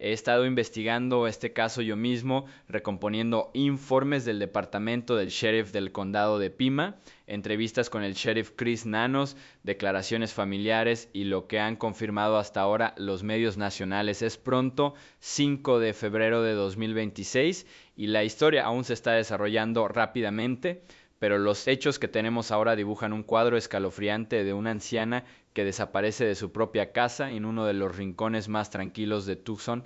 He estado investigando este caso yo mismo, recomponiendo informes del departamento del sheriff del condado de Pima, entrevistas con el sheriff Chris Nanos, declaraciones familiares y lo que han confirmado hasta ahora los medios nacionales. Es pronto, 5 de febrero de 2026, y la historia aún se está desarrollando rápidamente, pero los hechos que tenemos ahora dibujan un cuadro escalofriante de una anciana que desaparece de su propia casa en uno de los rincones más tranquilos de Tucson.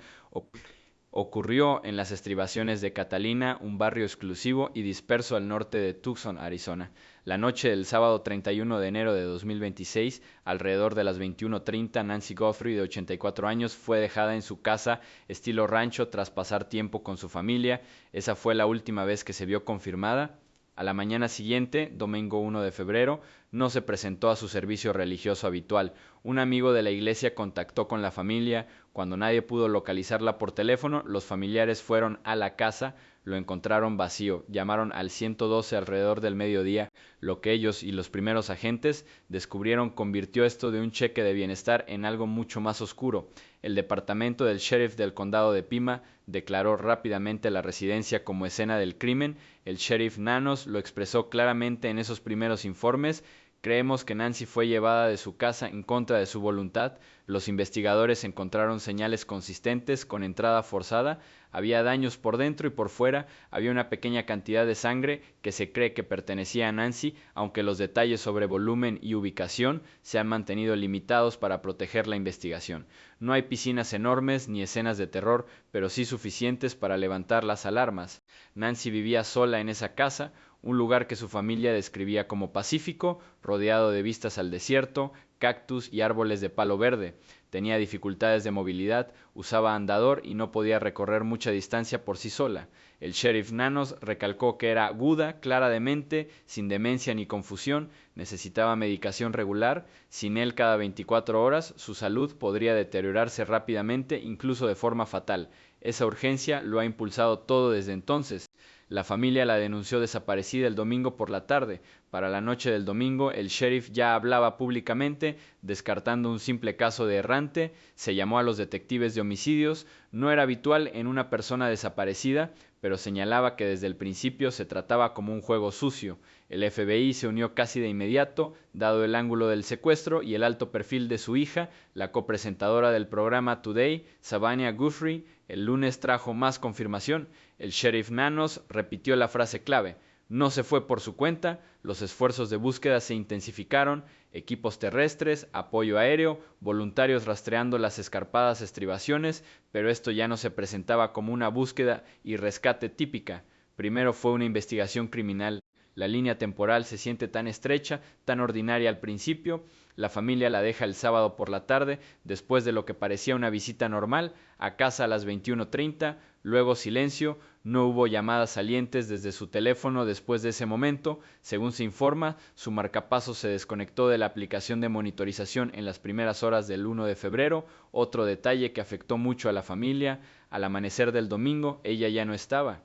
Ocurrió en las estribaciones de Catalina, un barrio exclusivo y disperso al norte de Tucson, Arizona. La noche del sábado 31 de enero de 2026, alrededor de las 21:30, Nancy Guthrie, de 84 años, fue dejada en su casa estilo rancho tras pasar tiempo con su familia. Esa fue la última vez que se vio confirmada. A la mañana siguiente, domingo 1 de febrero, no se presentó a su servicio religioso habitual. Un amigo de la iglesia contactó con la familia. Cuando nadie pudo localizarla por teléfono, los familiares fueron a la casa, lo encontraron vacío. Llamaron al 112 alrededor del mediodía. Lo que ellos y los primeros agentes descubrieron convirtió esto de un cheque de bienestar en algo mucho más oscuro. El departamento del sheriff del condado de Pima declaró rápidamente la residencia como escena del crimen. El sheriff Nanos lo expresó claramente en esos primeros informes. Creemos que Nancy fue llevada de su casa en contra de su voluntad. Los investigadores encontraron señales consistentes con entrada forzada. Había daños por dentro y por fuera. Había una pequeña cantidad de sangre que se cree que pertenecía a Nancy, aunque los detalles sobre volumen y ubicación se han mantenido limitados para proteger la investigación. No hay piscinas enormes ni escenas de terror, pero sí suficientes para levantar las alarmas. Nancy vivía sola en esa casa, un lugar que su familia describía como pacífico, rodeado de vistas al desierto, cactus y árboles de palo verde. Tenía dificultades de movilidad, usaba andador y no podía recorrer mucha distancia por sí sola. El sheriff Nanos recalcó que era aguda, clara de mente, sin demencia ni confusión, necesitaba medicación regular. Sin él cada 24 horas, su salud podría deteriorarse rápidamente, incluso de forma fatal. Esa urgencia lo ha impulsado todo desde entonces. La familia la denunció desaparecida el domingo por la tarde. Para la noche del domingo, el sheriff ya hablaba públicamente, descartando un simple caso de errante. Se llamó a los detectives de homicidios. No era habitual en una persona desaparecida, pero señalaba que desde el principio se trataba como un juego sucio. El FBI se unió casi de inmediato, dado el ángulo del secuestro y el alto perfil de su hija, la copresentadora del programa Today, Savannah Guthrie. El lunes trajo más confirmación. El sheriff Nanos repitió la frase clave: no se fue por su cuenta. Los esfuerzos de búsqueda se intensificaron: equipos terrestres, apoyo aéreo, voluntarios rastreando las escarpadas estribaciones, pero esto ya no se presentaba como una búsqueda y rescate típica. Primero fue una investigación criminal. La línea temporal se siente tan estrecha, tan ordinaria al principio. La familia la deja el sábado por la tarde, después de lo que parecía una visita normal, a casa a las 21:30, luego silencio. No hubo llamadas salientes desde su teléfono después de ese momento. Según se informa, su marcapasos se desconectó de la aplicación de monitorización en las primeras horas del 1 de febrero, otro detalle que afectó mucho a la familia. Al amanecer del domingo, ella ya no estaba.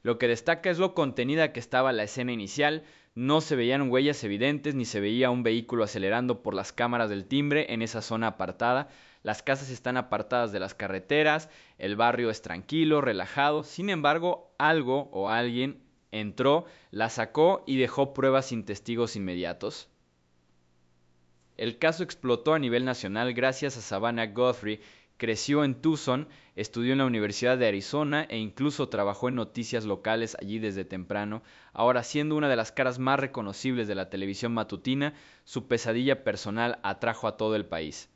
Lo que destaca es lo contenida que estaba la escena inicial. No se veían huellas evidentes ni se veía un vehículo acelerando por las cámaras del timbre en esa zona apartada. Las casas están apartadas de las carreteras, el barrio es tranquilo, relajado. Sin embargo, algo o alguien entró, la sacó y dejó pruebas sin testigos inmediatos. El caso explotó a nivel nacional gracias a Savannah Guthrie. Creció en Tucson, estudió en la Universidad de Arizona e incluso trabajó en noticias locales allí desde temprano. Ahora, siendo una de las caras más reconocibles de la televisión matutina, su pesadilla personal atrajo a todo el país.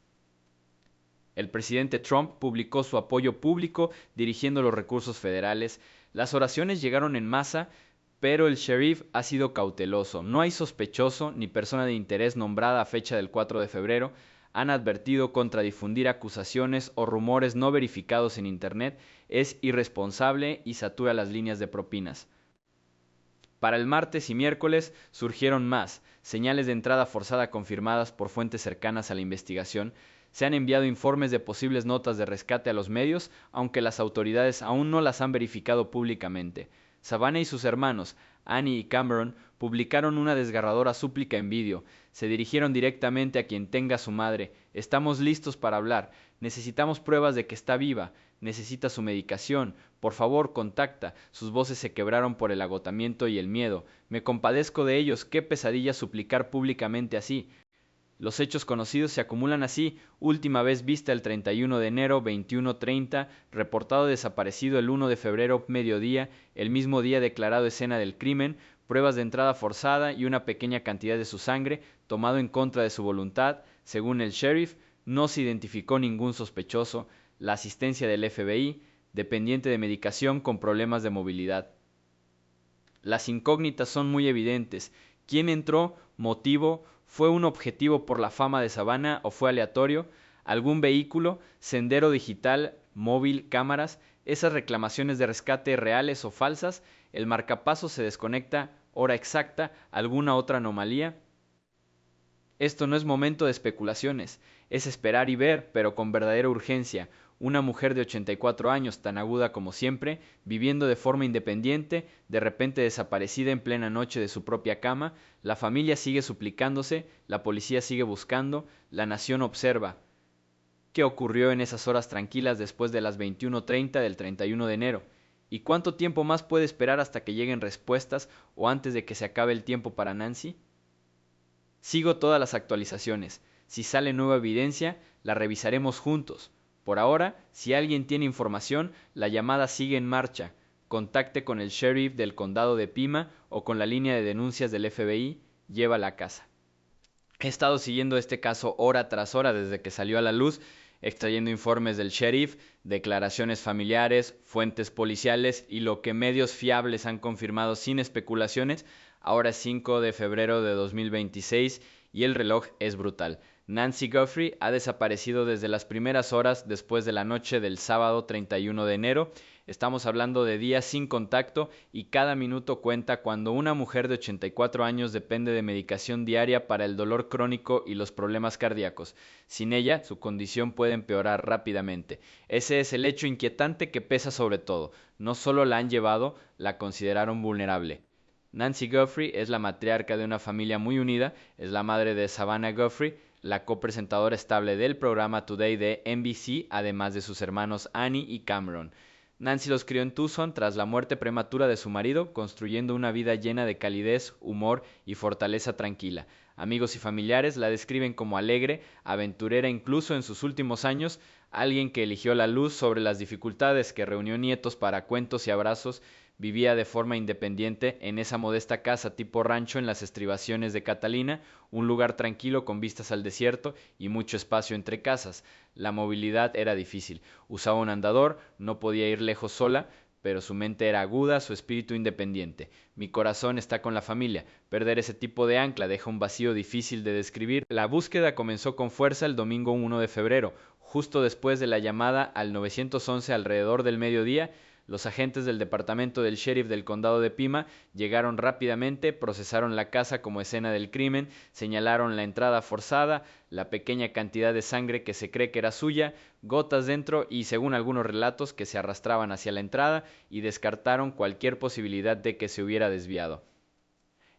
El presidente Trump publicó su apoyo público dirigiendo los recursos federales. Las oraciones llegaron en masa, pero el sheriff ha sido cauteloso. No hay sospechoso ni persona de interés nombrada a fecha del 4 de febrero. Han advertido contra difundir acusaciones o rumores no verificados en Internet. Es irresponsable y satura las líneas de propinas. Para el martes y miércoles surgieron más señales de entrada forzada confirmadas por fuentes cercanas a la investigación. Se han enviado informes de posibles notas de rescate a los medios, aunque las autoridades aún no las han verificado públicamente. Savannah y sus hermanos, Annie y Cameron, publicaron una desgarradora súplica en vídeo. Se dirigieron directamente a quien tenga a su madre. Estamos listos para hablar. Necesitamos pruebas de que está viva. Necesita su medicación. Por favor, contacta. Sus voces se quebraron por el agotamiento y el miedo. Me compadezco de ellos. Qué pesadilla suplicar públicamente así. Los hechos conocidos se acumulan así: última vez vista el 31 de enero 21:30, reportado desaparecido el 1 de febrero mediodía, el mismo día declarado escena del crimen, pruebas de entrada forzada y una pequeña cantidad de su sangre, tomado en contra de su voluntad, según el sheriff, no se identificó ningún sospechoso, la asistencia del FBI, dependiente de medicación con problemas de movilidad. Las incógnitas son muy evidentes. ¿Quién entró? ¿Motivo? ¿Fue un objetivo por la fama de Savannah o fue aleatorio? ¿Algún vehículo? ¿Sendero digital? ¿Móvil? ¿Cámaras? ¿Esas reclamaciones de rescate reales o falsas? ¿El marcapasos se desconecta? ¿Hora exacta? ¿Alguna otra anomalía? Esto no es momento de especulaciones, es esperar y ver, pero con verdadera urgencia. Una mujer de 84 años, tan aguda como siempre, viviendo de forma independiente, de repente desaparecida en plena noche de su propia cama, la familia sigue suplicándose, la policía sigue buscando, la nación observa. ¿Qué ocurrió en esas horas tranquilas después de las 21:30 del 31 de enero? ¿Y cuánto tiempo más puede esperar hasta que lleguen respuestas o antes de que se acabe el tiempo para Nancy? Sigo todas las actualizaciones. Si sale nueva evidencia, la revisaremos juntos. Por ahora, si alguien tiene información, la llamada sigue en marcha. Contacte con el sheriff del condado de Pima o con la línea de denuncias del FBI. Llévala a casa. He estado siguiendo este caso hora tras hora desde que salió a la luz, extrayendo informes del sheriff, declaraciones familiares, fuentes policiales y lo que medios fiables han confirmado sin especulaciones. Ahora es 5 de febrero de 2026 y el reloj es brutal. Nancy Guthrie ha desaparecido desde las primeras horas después de la noche del sábado 31 de enero. Estamos hablando de días sin contacto y cada minuto cuenta cuando una mujer de 84 años depende de medicación diaria para el dolor crónico y los problemas cardíacos. Sin ella, su condición puede empeorar rápidamente. Ese es el hecho inquietante que pesa sobre todo. No solo la han llevado, la consideraron vulnerable. Nancy Guthrie es la matriarca de una familia muy unida, es la madre de Savannah Guthrie, la copresentadora estable del programa Today de NBC, además de sus hermanos Annie y Cameron. Nancy los crió en Tucson tras la muerte prematura de su marido, construyendo una vida llena de calidez, humor y fortaleza tranquila. Amigos y familiares la describen como alegre, aventurera incluso en sus últimos años, alguien que eligió la luz sobre las dificultades, que reunió nietos para cuentos y abrazos, vivía de forma independiente en esa modesta casa tipo rancho en las estribaciones de Catalina, un lugar tranquilo con vistas al desierto y mucho espacio entre casas. La movilidad era difícil, usaba un andador, no podía ir lejos sola, pero su mente era aguda, su espíritu independiente. Mi corazón está con la familia. Perder ese tipo de ancla deja un vacío difícil de describir. La búsqueda comenzó con fuerza el domingo 1 de febrero, justo después de la llamada al 911 alrededor del mediodía. Los agentes del departamento del sheriff del condado de Pima llegaron rápidamente, procesaron la casa como escena del crimen, señalaron la entrada forzada, la pequeña cantidad de sangre que se cree que era suya, gotas dentro y, según algunos relatos, que se arrastraban hacia la entrada, y descartaron cualquier posibilidad de que se hubiera desviado.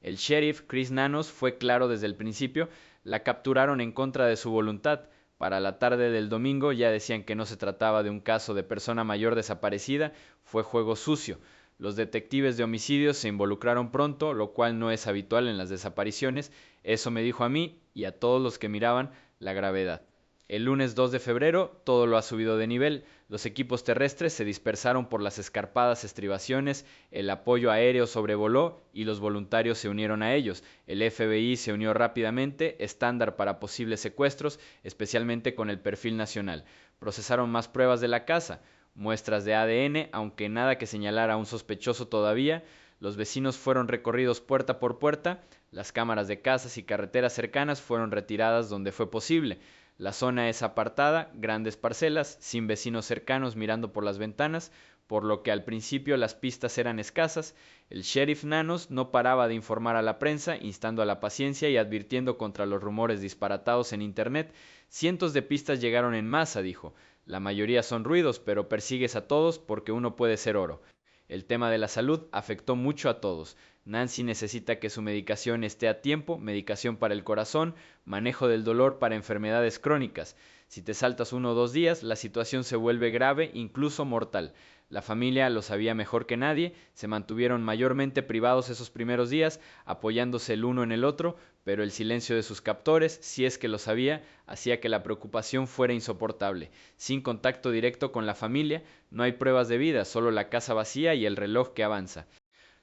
El sheriff, Chris Nanos, fue claro desde el principio: la capturaron en contra de su voluntad. Para la tarde del domingo ya decían que no se trataba de un caso de persona mayor desaparecida, fue juego sucio. Los detectives de homicidios se involucraron pronto, lo cual no es habitual en las desapariciones. Eso me dijo a mí y a todos los que miraban la gravedad. El lunes 2 de febrero todo lo ha subido de nivel. Los equipos terrestres se dispersaron por las escarpadas estribaciones, el apoyo aéreo sobrevoló y los voluntarios se unieron a ellos. El FBI se unió rápidamente, estándar para posibles secuestros, especialmente con el perfil nacional. Procesaron más pruebas de la casa, muestras de ADN, aunque nada que señalara a un sospechoso todavía. Los vecinos fueron recorridos puerta por puerta, las cámaras de casas y carreteras cercanas fueron retiradas donde fue posible. La zona es apartada, grandes parcelas, sin vecinos cercanos mirando por las ventanas, por lo que al principio las pistas eran escasas. El sheriff Nanos no paraba de informar a la prensa, instando a la paciencia y advirtiendo contra los rumores disparatados en internet. Cientos de pistas llegaron en masa, dijo. La mayoría son ruidos, pero persigues a todos porque uno puede ser oro. El tema de la salud afectó mucho a todos. Nancy necesita que su medicación esté a tiempo, medicación para el corazón, manejo del dolor para enfermedades crónicas. Si te saltas 1 o 2 días, la situación se vuelve grave, incluso mortal. La familia lo sabía mejor que nadie, se mantuvieron mayormente privados esos primeros días, apoyándose el uno en el otro, pero el silencio de sus captores, si es que lo sabía, hacía que la preocupación fuera insoportable. Sin contacto directo con la familia, no hay pruebas de vida, solo la casa vacía y el reloj que avanza.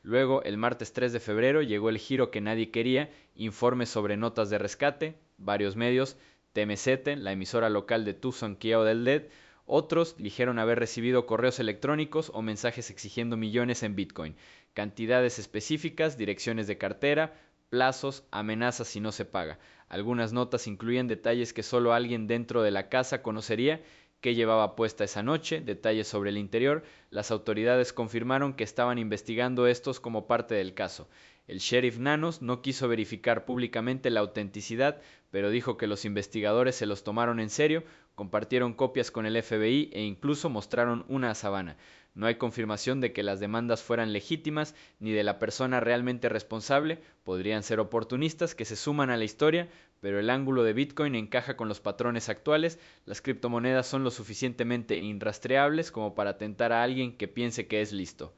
Luego, el martes 3 de febrero, llegó el giro que nadie quería, informes sobre notas de rescate, varios medios, TMZ, la emisora local de Tucson Kiao del LED, otros dijeron haber recibido correos electrónicos o mensajes exigiendo millones en Bitcoin, cantidades específicas, direcciones de cartera, plazos, amenazas si no se paga. Algunas notas incluían detalles que solo alguien dentro de la casa conocería, qué llevaba puesta esa noche, detalles sobre el interior. Las autoridades confirmaron que estaban investigando estos como parte del caso. El sheriff Nanos no quiso verificar públicamente la autenticidad, pero dijo que los investigadores se los tomaron en serio, compartieron copias con el FBI e incluso mostraron una sabana. No hay confirmación de que las demandas fueran legítimas ni de la persona realmente responsable, podrían ser oportunistas que se suman a la historia, pero el ángulo de Bitcoin encaja con los patrones actuales, las criptomonedas son lo suficientemente irrastreables como para tentar a alguien que piense que es listo.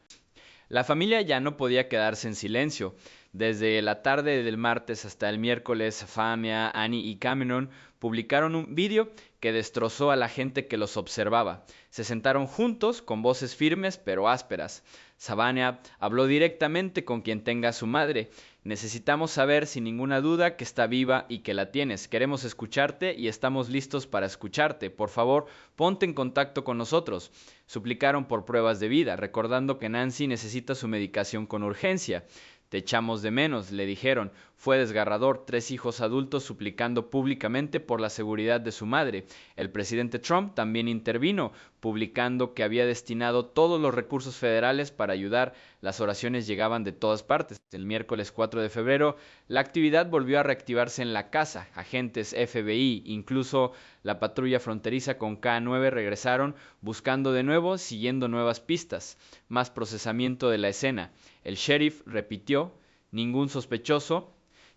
La familia ya no podía quedarse en silencio. Desde la tarde del martes hasta el miércoles, Famia, Annie y Cameron publicaron un vídeo que destrozó a la gente que los observaba. Se sentaron juntos, con voces firmes pero ásperas. Savannah habló directamente con quien tenga a su madre. Necesitamos saber sin ninguna duda que está viva y que la tienes. Queremos escucharte y estamos listos para escucharte. Por favor, ponte en contacto con nosotros. Suplicaron por pruebas de vida, recordando que Nancy necesita su medicación con urgencia. Te echamos de menos, le dijeron. Fue desgarrador, 3 hijos adultos suplicando públicamente por la seguridad de su madre. El presidente Trump también intervino, publicando que había destinado todos los recursos federales para ayudar. Las oraciones llegaban de todas partes. El miércoles 4 de febrero, la actividad volvió a reactivarse en la casa. Agentes FBI, incluso la patrulla fronteriza con K9 regresaron, buscando de nuevo, siguiendo nuevas pistas. Más procesamiento de la escena. El sheriff repitió, ningún sospechoso,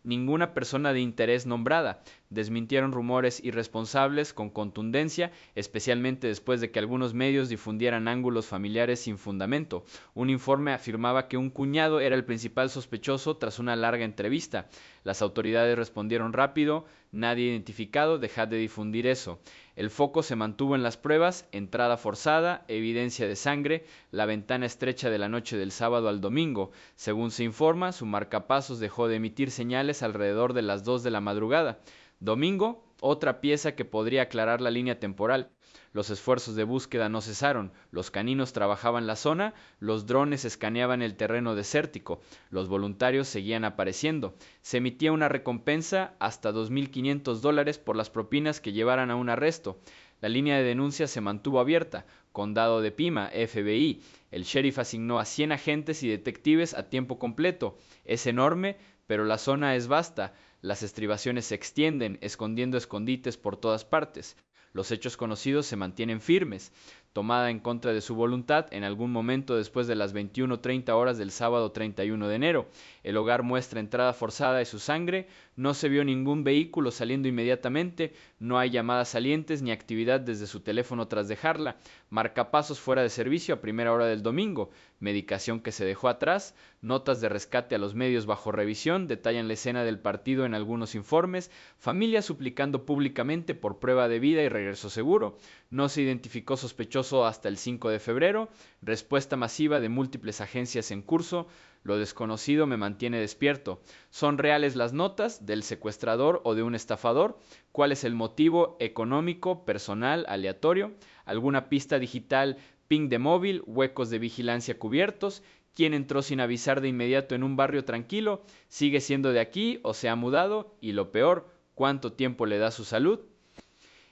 ninguna persona de interés nombrada. Desmintieron rumores irresponsables con contundencia, especialmente después de que algunos medios difundieran ángulos familiares sin fundamento. Un informe afirmaba que un cuñado era el principal sospechoso tras una larga entrevista. Las autoridades respondieron rápido, nadie identificado, dejad de difundir eso. El foco se mantuvo en las pruebas, entrada forzada, evidencia de sangre, la ventana estrecha de la noche del sábado al domingo. Según se informa, su marcapasos dejó de emitir señales alrededor de las 2 de la madrugada. Domingo, otra pieza que podría aclarar la línea temporal. Los esfuerzos de búsqueda no cesaron, los caninos trabajaban la zona, los drones escaneaban el terreno desértico, los voluntarios seguían apareciendo. Se emitía una recompensa hasta $2.500 por las propinas que llevaran a un arresto. La línea de denuncia se mantuvo abierta. Condado de Pima, FBI. El sheriff asignó a 100 agentes y detectives a tiempo completo. Es enorme, pero la zona es vasta. Las estribaciones se extienden, escondiendo escondites por todas partes. Los hechos conocidos se mantienen firmes. Tomada en contra de su voluntad en algún momento después de las 21:30 horas del sábado 31 de enero. El hogar muestra entrada forzada de su sangre. No se vio ningún vehículo saliendo inmediatamente. No hay llamadas salientes ni actividad desde su teléfono tras dejarla. Marcapasos fuera de servicio a primera hora del domingo. Medicación que se dejó atrás. Notas de rescate a los medios bajo revisión detallan la escena del partido en algunos informes. Familia suplicando públicamente por prueba de vida y regreso seguro. No se identificó sospechoso hasta el 5 de febrero. Respuesta masiva de múltiples agencias en curso. Lo desconocido me mantiene despierto. ¿Son reales las notas del secuestrador o de un estafador? ¿Cuál es el motivo económico, personal, aleatorio? ¿Alguna pista digital, ping de móvil, huecos de vigilancia cubiertos? ¿Quién entró sin avisar de inmediato en un barrio tranquilo? ¿Sigue siendo de aquí o se ha mudado? Y lo peor, ¿cuánto tiempo le da su salud?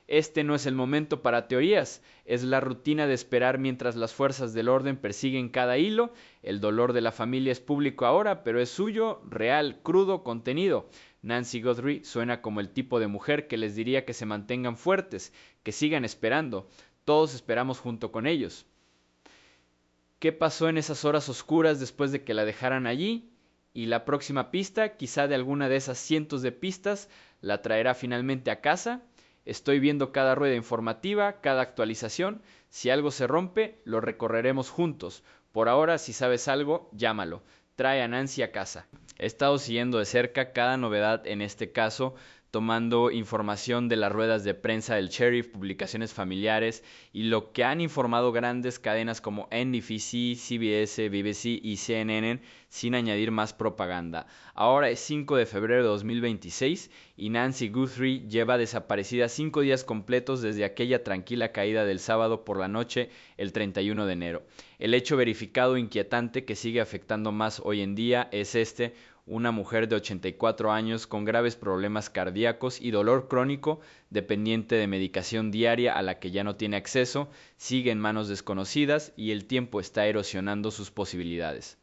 Este no es el momento para teorías, es la rutina de esperar mientras las fuerzas del orden persiguen cada hilo. El dolor de la familia es público ahora, pero es suyo, real, crudo, contenido. Nancy Guthrie suena como el tipo de mujer que les diría que se mantengan fuertes, que sigan esperando. Todos esperamos junto con ellos. ¿Qué pasó en esas horas oscuras después de que la dejaran allí? Y la próxima pista, quizá de alguna de esas cientos de pistas, la traerá finalmente a casa. Estoy viendo cada rueda informativa, cada actualización. Si algo se rompe, lo recorreremos juntos. Por ahora, si sabes algo, llámalo. Trae a Nancy a casa. He estado siguiendo de cerca cada novedad en este caso, tomando información de las ruedas de prensa del sheriff, publicaciones familiares y lo que han informado grandes cadenas como NBC, CBS, BBC y CNN, sin añadir más propaganda. Ahora es 5 de febrero de 2026 y Nancy Guthrie lleva desaparecida 5 días completos desde aquella tranquila caída del sábado por la noche, el 31 de enero. El hecho verificado inquietante que sigue afectando más hoy en día es una mujer de 84 años con graves problemas cardíacos y dolor crónico, dependiente de medicación diaria a la que ya no tiene acceso, sigue en manos desconocidas y el tiempo está erosionando sus posibilidades.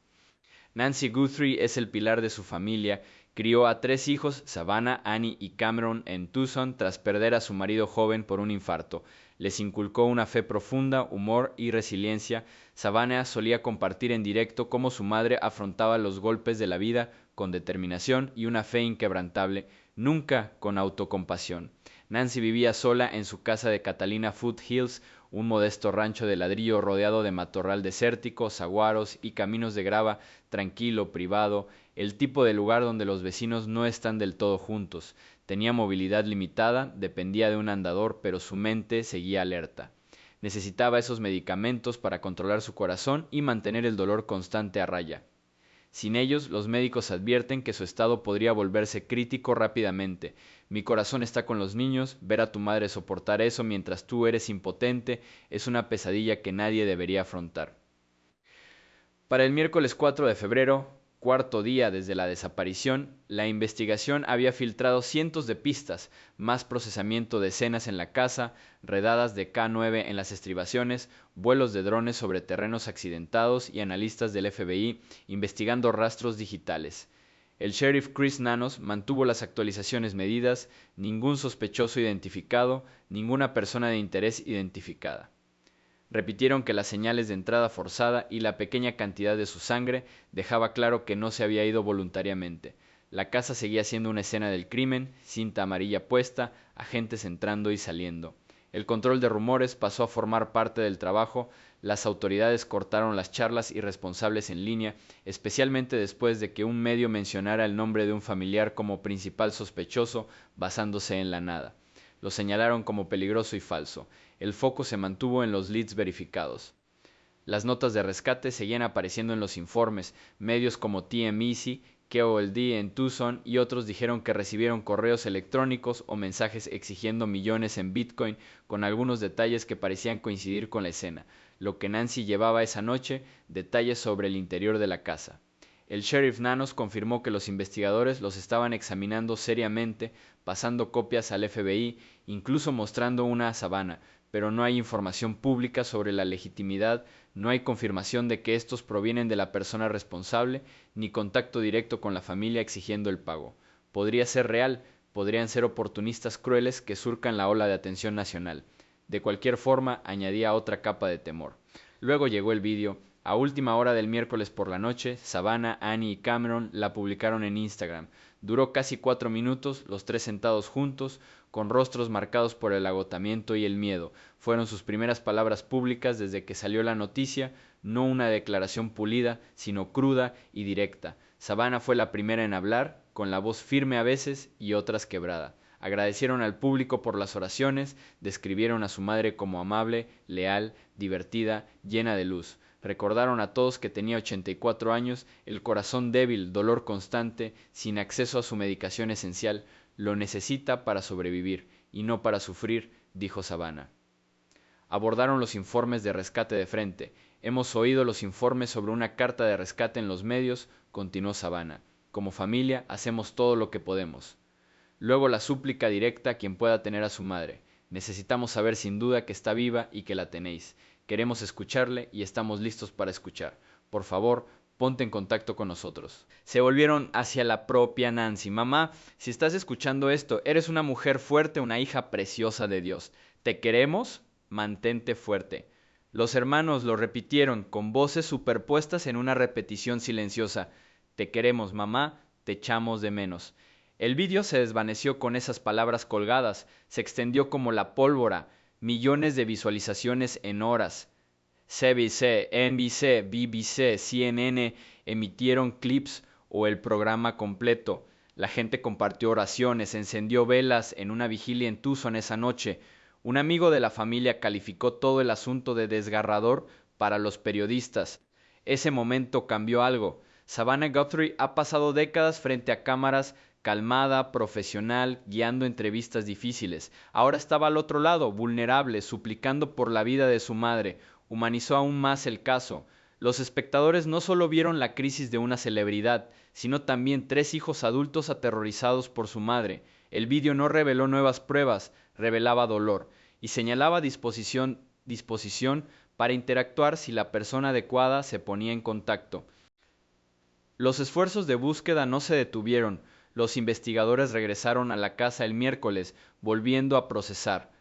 Nancy Guthrie es el pilar de su familia. Crió a 3 hijos, Savannah, Annie y Cameron, en Tucson tras perder a su marido joven por un infarto. Les inculcó una fe profunda, humor y resiliencia. Savannah solía compartir en directo cómo su madre afrontaba los golpes de la vida con determinación y una fe inquebrantable, nunca con autocompasión. Nancy vivía sola en su casa de Catalina Foothills, un modesto rancho de ladrillo rodeado de matorral desértico, saguaros y caminos de grava, tranquilo, privado, el tipo de lugar donde los vecinos no están del todo juntos. Tenía movilidad limitada, dependía de un andador, pero su mente seguía alerta. Necesitaba esos medicamentos para controlar su corazón y mantener el dolor constante a raya. Sin ellos, los médicos advierten que su estado podría volverse crítico rápidamente. Mi corazón está con los niños, ver a tu madre soportar eso mientras tú eres impotente es una pesadilla que nadie debería afrontar. Para el miércoles 4 de febrero, cuarto día desde la desaparición, la investigación había filtrado cientos de pistas, más procesamiento de escenas en la casa, redadas de K9 en las estribaciones, vuelos de drones sobre terrenos accidentados y analistas del FBI investigando rastros digitales. El sheriff Chris Nanos mantuvo las actualizaciones medidas, ningún sospechoso identificado, ninguna persona de interés identificada. Repitieron que las señales de entrada forzada y la pequeña cantidad de su sangre dejaba claro que no se había ido voluntariamente. La casa seguía siendo una escena del crimen, cinta amarilla puesta, agentes entrando y saliendo. El control de rumores pasó a formar parte del trabajo, las autoridades cortaron las charlas irresponsables en línea, especialmente después de que un medio mencionara el nombre de un familiar como principal sospechoso, basándose en la nada. Lo señalaron como peligroso y falso. El foco se mantuvo en los leads verificados. Las notas de rescate seguían apareciendo en los informes. Medios como TMZ, KOLD en Tucson y otros dijeron que recibieron correos electrónicos o mensajes exigiendo millones en Bitcoin, con algunos detalles que parecían coincidir con la escena. Lo que Nancy llevaba esa noche, detalles sobre el interior de la casa. El sheriff Nanos confirmó que los investigadores los estaban examinando seriamente, pasando copias al FBI, incluso mostrando una a Savannah, pero no hay información pública sobre la legitimidad, no hay confirmación de que estos provienen de la persona responsable, ni contacto directo con la familia exigiendo el pago. Podría ser real, podrían ser oportunistas crueles que surcan la ola de atención nacional. De cualquier forma, añadía otra capa de temor. Luego llegó el vídeo. A última hora del miércoles por la noche, Savannah, Annie y Cameron la publicaron en Instagram. Duró casi 4 minutos, los 3 sentados juntos, con rostros marcados por el agotamiento y el miedo. Fueron sus primeras palabras públicas desde que salió la noticia, no una declaración pulida, sino cruda y directa. Savannah fue la primera en hablar, con la voz firme a veces y otras quebrada. Agradecieron al público por las oraciones, describieron a su madre como amable, leal, divertida, llena de luz. Recordaron a todos que tenía 84 años, el corazón débil, dolor constante, sin acceso a su medicación esencial. Lo necesita para sobrevivir y no para sufrir, dijo Savannah. Abordaron los informes de rescate de frente. Hemos oído los informes sobre una carta de rescate en los medios, continuó Savannah. Como familia hacemos todo lo que podemos. Luego la súplica directa a quien pueda tener a su madre. Necesitamos saber sin duda que está viva y que la tenéis. Queremos escucharle y estamos listos para escuchar. Por favor, ponte en contacto con nosotros. Se volvieron hacia la propia Nancy. Mamá, si estás escuchando esto, eres una mujer fuerte, una hija preciosa de Dios. Te queremos, mantente fuerte. Los hermanos lo repitieron con voces superpuestas en una repetición silenciosa. Te queremos, mamá, te echamos de menos. El vídeo se desvaneció con esas palabras colgadas, se extendió como la pólvora, millones de visualizaciones en horas. CBC, NBC, BBC, CNN emitieron clips o el programa completo. La gente compartió oraciones, encendió velas en una vigilia en Tucson esa noche. Un amigo de la familia calificó todo el asunto de desgarrador para los periodistas. Ese momento cambió algo. Savannah Guthrie ha pasado décadas frente a cámaras, calmada, profesional, guiando entrevistas difíciles. Ahora estaba al otro lado, vulnerable, suplicando por la vida de su madre. Humanizó aún más el caso. Los espectadores no solo vieron la crisis de una celebridad, sino también tres hijos adultos aterrorizados por su madre. El vídeo no reveló nuevas pruebas, revelaba dolor, y señalaba disposición para interactuar si la persona adecuada se ponía en contacto. Los esfuerzos de búsqueda no se detuvieron. Los investigadores regresaron a la casa el miércoles, volviendo a procesar.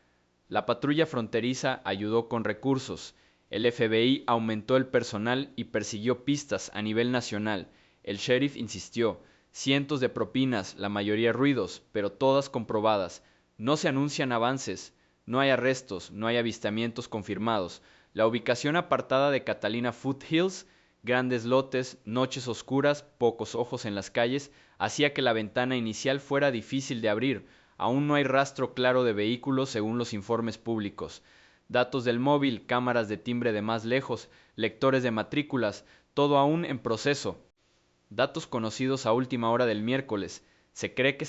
La patrulla fronteriza ayudó con recursos. El FBI aumentó el personal y persiguió pistas a nivel nacional. El sheriff insistió. Cientos de propinas, la mayoría ruidos, pero todas comprobadas. No se anuncian avances. No hay arrestos, no hay avistamientos confirmados. La ubicación apartada de Catalina Foothills, grandes lotes, noches oscuras, pocos ojos en las calles, hacía que la ventana inicial fuera difícil de abrir. Aún no hay rastro claro de vehículos según los informes públicos. Datos del móvil, cámaras de timbre de más lejos, lectores de matrículas, todo aún en proceso. Datos conocidos a última hora del miércoles. Se cree que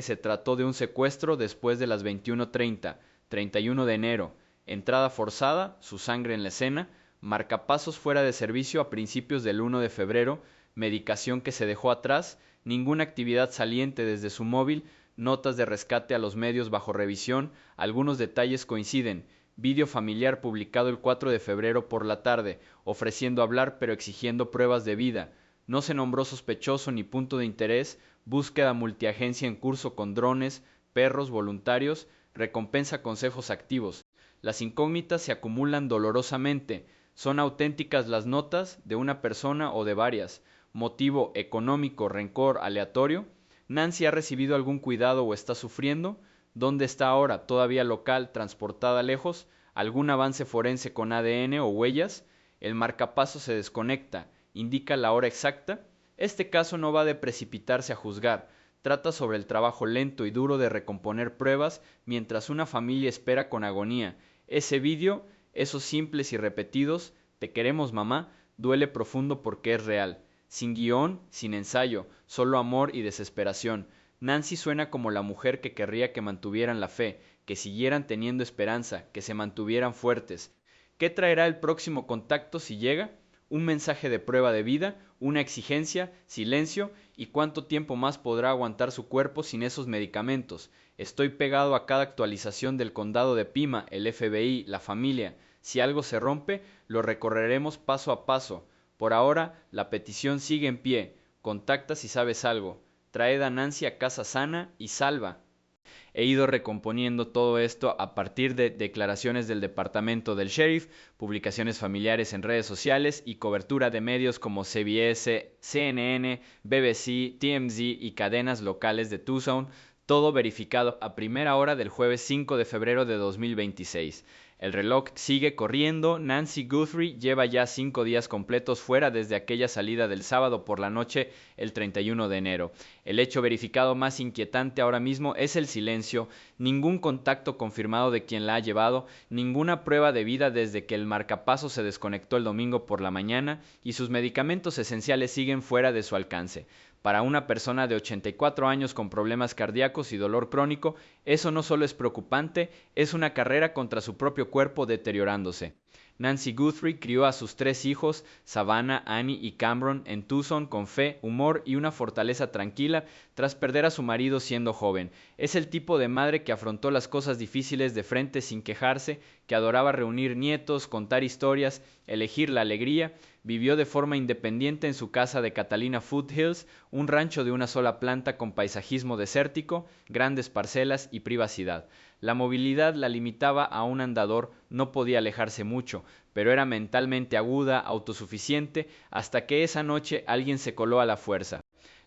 se trató de un secuestro después de las 21:30, 31 de enero. Entrada forzada, su sangre en la escena, marcapasos fuera de servicio a principios del 1 de febrero, medicación que se dejó atrás, ninguna actividad saliente desde su móvil, notas de rescate a los medios bajo revisión, algunos detalles coinciden. Vídeo familiar publicado el 4 de febrero por la tarde, ofreciendo hablar pero exigiendo pruebas de vida. No se nombró sospechoso ni punto de interés, búsqueda multiagencia en curso con drones, perros, voluntarios, recompensa consejos activos. Las incógnitas se acumulan dolorosamente. ¿Son auténticas las notas de una persona o de varias? ¿Motivo económico, rencor, aleatorio? ¿Nancy ha recibido algún cuidado o está sufriendo? ¿Dónde está ahora? ¿Todavía local, transportada lejos? ¿Algún avance forense con ADN o huellas? El marcapaso se desconecta. ¿Indica la hora exacta? Este caso no va de precipitarse a juzgar. Trata sobre el trabajo lento y duro de recomponer pruebas mientras una familia espera con agonía. Ese vídeo, esos simples y repetidos, "te queremos mamá", duele profundo porque es real. Sin guión, sin ensayo, solo amor y desesperación. Nancy suena como la mujer que querría que mantuvieran la fe, que siguieran teniendo esperanza, que se mantuvieran fuertes. ¿Qué traerá el próximo contacto si llega? ¿Un mensaje de prueba de vida? ¿Una exigencia? ¿Silencio? ¿Y cuánto tiempo más podrá aguantar su cuerpo sin esos medicamentos? Estoy pegado a cada actualización del condado de Pima, el FBI, la familia. Si algo se rompe, lo recorreremos paso a paso. Por ahora, la petición sigue en pie. Contacta si sabes algo. Traed a Nancy a casa sana y salva. He ido recomponiendo todo esto a partir de declaraciones del departamento del sheriff, publicaciones familiares en redes sociales y cobertura de medios como CBS, CNN, BBC, TMZ y cadenas locales de Tucson, todo verificado a primera hora del jueves 5 de febrero de 2026. El reloj sigue corriendo. Nancy Guthrie lleva ya 5 días completos fuera desde aquella salida del sábado por la noche, el 31 de enero. El hecho verificado más inquietante ahora mismo es el silencio, ningún contacto confirmado de quien la ha llevado, ninguna prueba de vida desde que el marcapaso se desconectó el domingo por la mañana y sus medicamentos esenciales siguen fuera de su alcance. Para una persona de 84 años con problemas cardíacos y dolor crónico, eso no solo es preocupante, es una carrera contra su propio cuerpo deteriorándose. Nancy Guthrie crió a sus 3 hijos, Savannah, Annie y Cameron, en Tucson con fe, humor y una fortaleza tranquila tras perder a su marido siendo joven. Es el tipo de madre que afrontó las cosas difíciles de frente sin quejarse, que adoraba reunir nietos, contar historias, elegir la alegría. Vivió de forma independiente en su casa de Catalina Foothills, un rancho de una sola planta con paisajismo desértico, grandes parcelas y privacidad. La movilidad la limitaba a un andador, no podía alejarse mucho, pero era mentalmente aguda, autosuficiente, hasta que esa noche alguien se coló a la fuerza.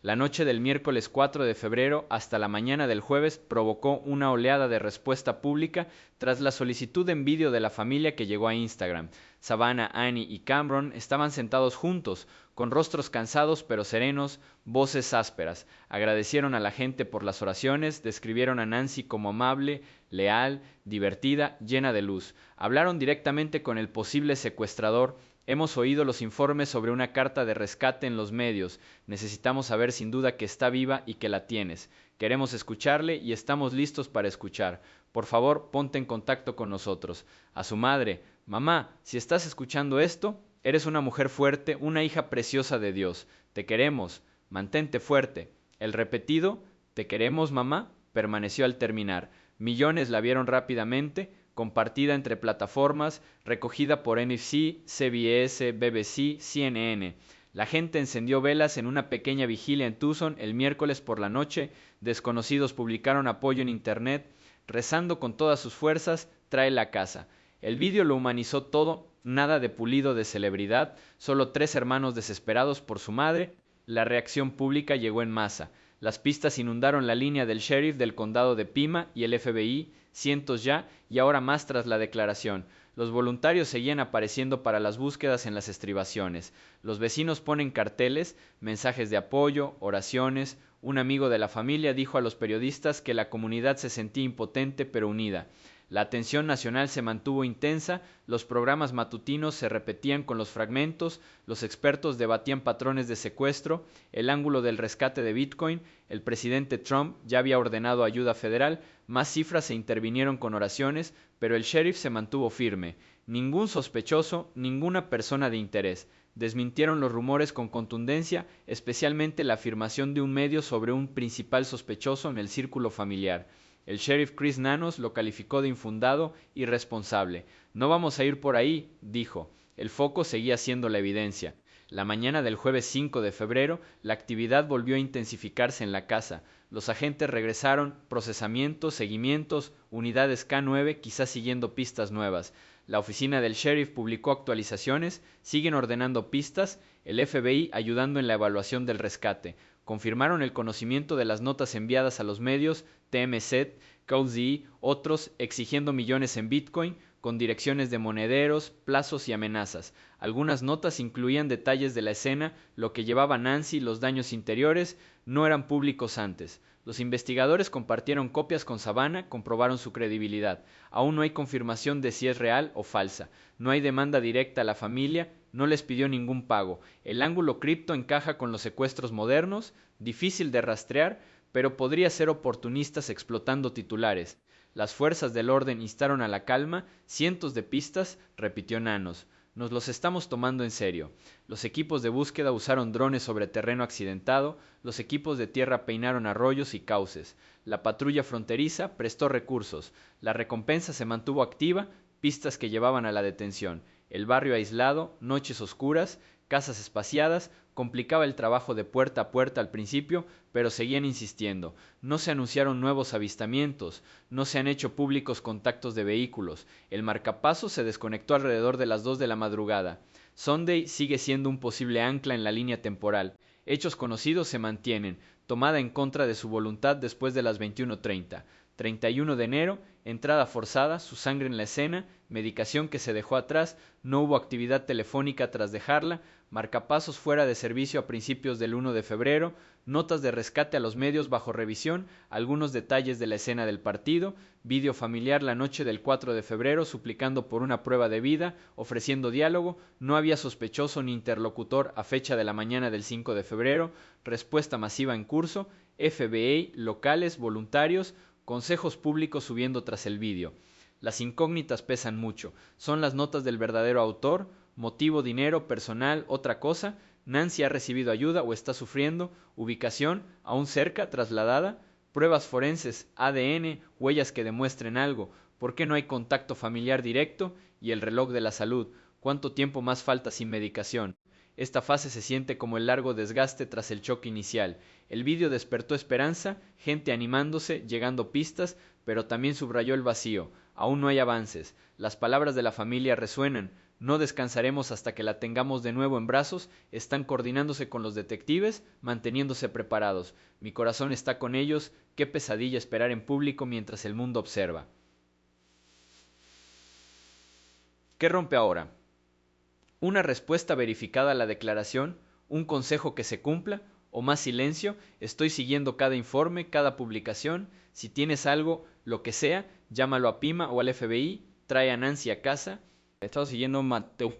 La noche del miércoles 4 de febrero hasta la mañana del jueves provocó una oleada de respuesta pública tras la solicitud en vídeo de la familia que llegó a Instagram. Savannah, Annie y Cameron estaban sentados juntos, con rostros cansados pero serenos, voces ásperas. Agradecieron a la gente por las oraciones, describieron a Nancy como amable, leal, divertida, llena de luz. Hablaron directamente con el posible secuestrador. Hemos oído los informes sobre una carta de rescate en los medios. Necesitamos saber sin duda que está viva y que la tienes. Queremos escucharle y estamos listos para escuchar. Por favor, ponte en contacto con nosotros. A su madre: mamá, si estás escuchando esto, eres una mujer fuerte, una hija preciosa de Dios. Te queremos. Mantente fuerte. El repetido «te queremos, mamá» permaneció al terminar. Millones la vieron rápidamente, compartida entre plataformas, recogida por NFC, CBS, BBC, CNN. La gente encendió velas en una pequeña vigilia en Tucson el miércoles por la noche. Desconocidos publicaron apoyo en internet. Rezando con todas sus fuerzas, trae la casa. El vídeo lo humanizó todo, nada de pulido de celebridad, solo 3 hermanos desesperados por su madre. La reacción pública llegó en masa. Las pistas inundaron la línea del sheriff del condado de Pima y el FBI, cientos ya, y ahora más tras la declaración. Los voluntarios seguían apareciendo para las búsquedas en las estribaciones. Los vecinos ponen carteles, mensajes de apoyo, oraciones. Un amigo de la familia dijo a los periodistas que la comunidad se sentía impotente pero unida. La atención nacional se mantuvo intensa, los programas matutinos se repetían con los fragmentos, los expertos debatían patrones de secuestro, el ángulo del rescate de Bitcoin. El presidente Trump ya había ordenado ayuda federal, más cifras se intervinieron con oraciones, pero el sheriff se mantuvo firme. Ningún sospechoso, ninguna persona de interés. Desmintieron los rumores con contundencia, especialmente la afirmación de un medio sobre un principal sospechoso en el círculo familiar. El sheriff Chris Nanos lo calificó de infundado y irresponsable. No vamos a ir por ahí, dijo. El foco seguía siendo la evidencia. La mañana del jueves 5 de febrero, la actividad volvió a intensificarse en la casa. Los agentes regresaron, procesamientos, seguimientos, unidades K9, quizás siguiendo pistas nuevas. La oficina del sheriff publicó actualizaciones, siguen ordenando pistas, el FBI ayudando en la evaluación del rescate. Confirmaron el conocimiento de las notas enviadas a los medios, TMZ, KZ, otros, exigiendo millones en Bitcoin, con direcciones de monederos, plazos y amenazas. Algunas notas incluían detalles de la escena, lo que llevaba a Nancy, los daños interiores, no eran públicos antes. Los investigadores compartieron copias con Savannah, comprobaron su credibilidad. Aún no hay confirmación de si es real o falsa. No hay demanda directa a la familia, no les pidió ningún pago. El ángulo cripto encaja con los secuestros modernos, difícil de rastrear, pero podría ser oportunistas explotando titulares. Las fuerzas del orden instaron a la calma, cientos de pistas, repitió Nanos. Nos los estamos tomando en serio. Los equipos de búsqueda usaron drones sobre terreno accidentado, los equipos de tierra peinaron arroyos y cauces. La patrulla fronteriza prestó recursos. La recompensa se mantuvo activa, pistas que llevaban a la detención. El barrio aislado, noches oscuras, casas espaciadas, complicaba el trabajo de puerta a puerta al principio, pero seguían insistiendo. No se anunciaron nuevos avistamientos, no se han hecho públicos contactos de vehículos. El marcapasos se desconectó alrededor de las 2 de la madrugada. Sunday sigue siendo un posible ancla en la línea temporal. Hechos conocidos se mantienen, tomada en contra de su voluntad después de las 21:30. 31 de enero, entrada forzada, su sangre en la escena, medicación que se dejó atrás, no hubo actividad telefónica tras dejarla, marcapasos fuera de servicio a principios del 1 de febrero, notas de rescate a los medios bajo revisión, algunos detalles de la escena del partido, vídeo familiar la noche del 4 de febrero suplicando por una prueba de vida, ofreciendo diálogo, no había sospechoso ni interlocutor a fecha de la mañana del 5 de febrero, respuesta masiva en curso, FBI, locales, voluntarios, consejos públicos subiendo tras el vídeo. Las incógnitas pesan mucho. Son las notas del verdadero autor, motivo, dinero, personal, otra cosa. Nancy ha recibido ayuda o está sufriendo. Ubicación, aún cerca, trasladada. Pruebas forenses, ADN, huellas que demuestren algo. ¿Por qué no hay contacto familiar directo? Y el reloj de la salud. ¿Cuánto tiempo más falta sin medicación? Esta fase se siente como el largo desgaste tras el choque inicial. El vídeo despertó esperanza, gente animándose, llegando pistas, pero también subrayó el vacío. Aún no hay avances. Las palabras de la familia resuenan. No descansaremos hasta que la tengamos de nuevo en brazos. Están coordinándose con los detectives, manteniéndose preparados. Mi corazón está con ellos. Qué pesadilla esperar en público mientras el mundo observa. ¿Qué rompe ahora? ¿Una respuesta verificada a la declaración? ¿Un consejo que se cumpla? ¿O más silencio? Estoy siguiendo cada informe, cada publicación. Si tienes algo, lo que sea, llámalo a Pima o al FBI. Trae a Nancy a casa. He estado siguiendo Mateo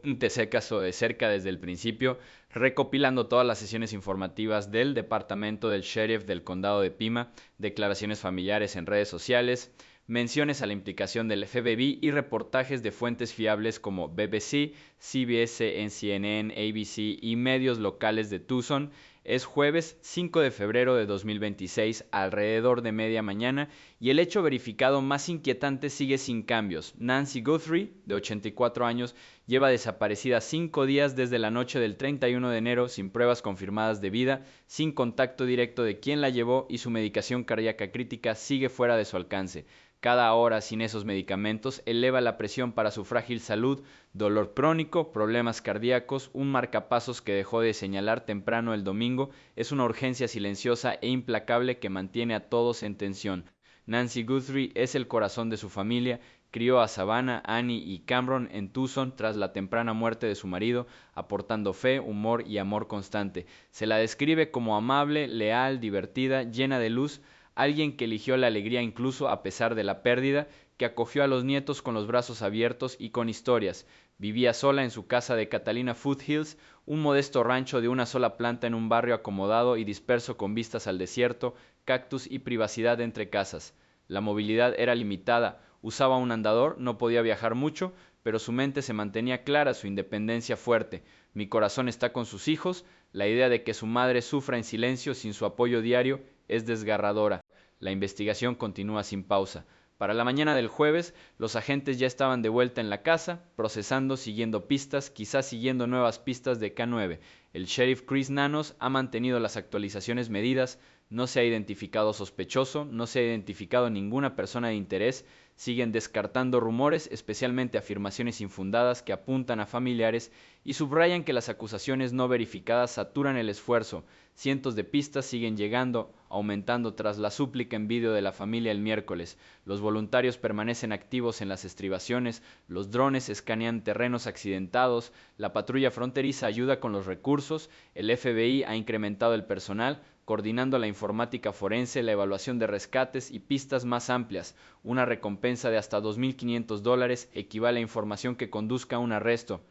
caso de cerca desde el principio, recopilando todas las sesiones informativas del departamento del sheriff del condado de Pima, declaraciones familiares en redes sociales, menciones a la implicación del FBI y reportajes de fuentes fiables como BBC, CBS, CNN, ABC y medios locales de Tucson. Es jueves 5 de febrero de 2026, alrededor de media mañana, y el hecho verificado más inquietante sigue sin cambios. Nancy Guthrie, de 84 años, lleva desaparecida 5 días desde la noche del 31 de enero sin pruebas confirmadas de vida, sin contacto directo de quien la llevó y su medicación cardíaca crítica sigue fuera de su alcance. Cada hora sin esos medicamentos eleva la presión para su frágil salud, dolor crónico, problemas cardíacos, un marcapasos que dejó de señalar temprano el domingo, es una urgencia silenciosa e implacable que mantiene a todos en tensión. Nancy Guthrie es el corazón de su familia, crió a Savannah, Annie y Cameron en Tucson tras la temprana muerte de su marido, aportando fe, humor y amor constante. Se la describe como amable, leal, divertida, llena de luz, alguien que eligió la alegría incluso a pesar de la pérdida, que acogió a los nietos con los brazos abiertos y con historias. Vivía sola en su casa de Catalina Foothills, un modesto rancho de una sola planta en un barrio acomodado y disperso con vistas al desierto, cactus y privacidad entre casas. La movilidad era limitada, usaba un andador, no podía viajar mucho, pero su mente se mantenía clara, su independencia fuerte. Mi corazón está con sus hijos, la idea de que su madre sufra en silencio sin su apoyo diario es desgarradora. La investigación continúa sin pausa. Para la mañana del jueves, los agentes ya estaban de vuelta en la casa, procesando, siguiendo pistas, quizás siguiendo nuevas pistas de K9. El sheriff Chris Nanos ha mantenido las actualizaciones medidas, no se ha identificado sospechoso, no se ha identificado ninguna persona de interés, siguen descartando rumores, especialmente afirmaciones infundadas que apuntan a familiares, y subrayan que las acusaciones no verificadas saturan el esfuerzo. Cientos de pistas siguen llegando, aumentando tras la súplica en vídeo de la familia el miércoles. Los voluntarios permanecen activos en las estribaciones, los drones escanean terrenos accidentados, la patrulla fronteriza ayuda con los recursos, el FBI ha incrementado el personal, coordinando la informática forense, la evaluación de rescates y pistas más amplias. Una recompensa de hasta $2,500 equivale a información que conduzca a un arresto.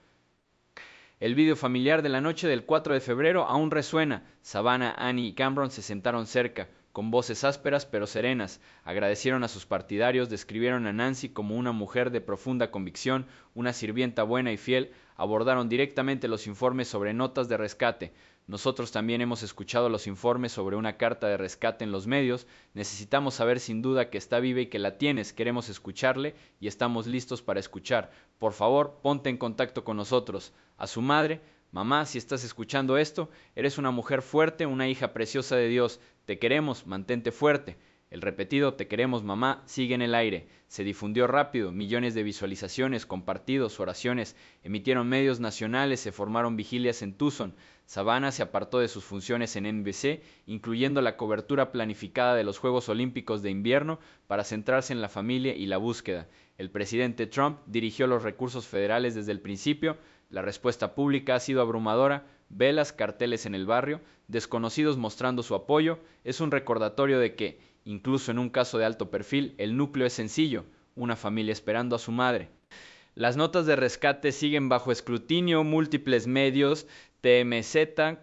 El vídeo familiar de la noche del 4 de febrero aún resuena. Savannah, Annie y Cameron se sentaron cerca, con voces ásperas pero serenas. Agradecieron a sus partidarios, describieron a Nancy como una mujer de profunda convicción, una sirvienta buena y fiel. Abordaron directamente los informes sobre notas de rescate. Nosotros también hemos escuchado los informes sobre una carta de rescate en los medios. Necesitamos saber sin duda que está viva y que la tienes. Queremos escucharle y estamos listos para escuchar. Por favor, ponte en contacto con nosotros. A su madre: mamá, si estás escuchando esto, eres una mujer fuerte, una hija preciosa de Dios. Te queremos, mantente fuerte. El repetido "te queremos, mamá" sigue en el aire. Se difundió rápido, millones de visualizaciones, compartidos, oraciones, emitieron medios nacionales, se formaron vigilias en Tucson. Savannah se apartó de sus funciones en NBC, incluyendo la cobertura planificada de los Juegos Olímpicos de Invierno, para centrarse en la familia y la búsqueda. El presidente Trump dirigió los recursos federales desde el principio. La respuesta pública ha sido abrumadora. Velas, carteles en el barrio, desconocidos mostrando su apoyo. Es un recordatorio de que, incluso en un caso de alto perfil, el núcleo es sencillo: una familia esperando a su madre. Las notas de rescate siguen bajo escrutinio. Múltiples medios, TMZ,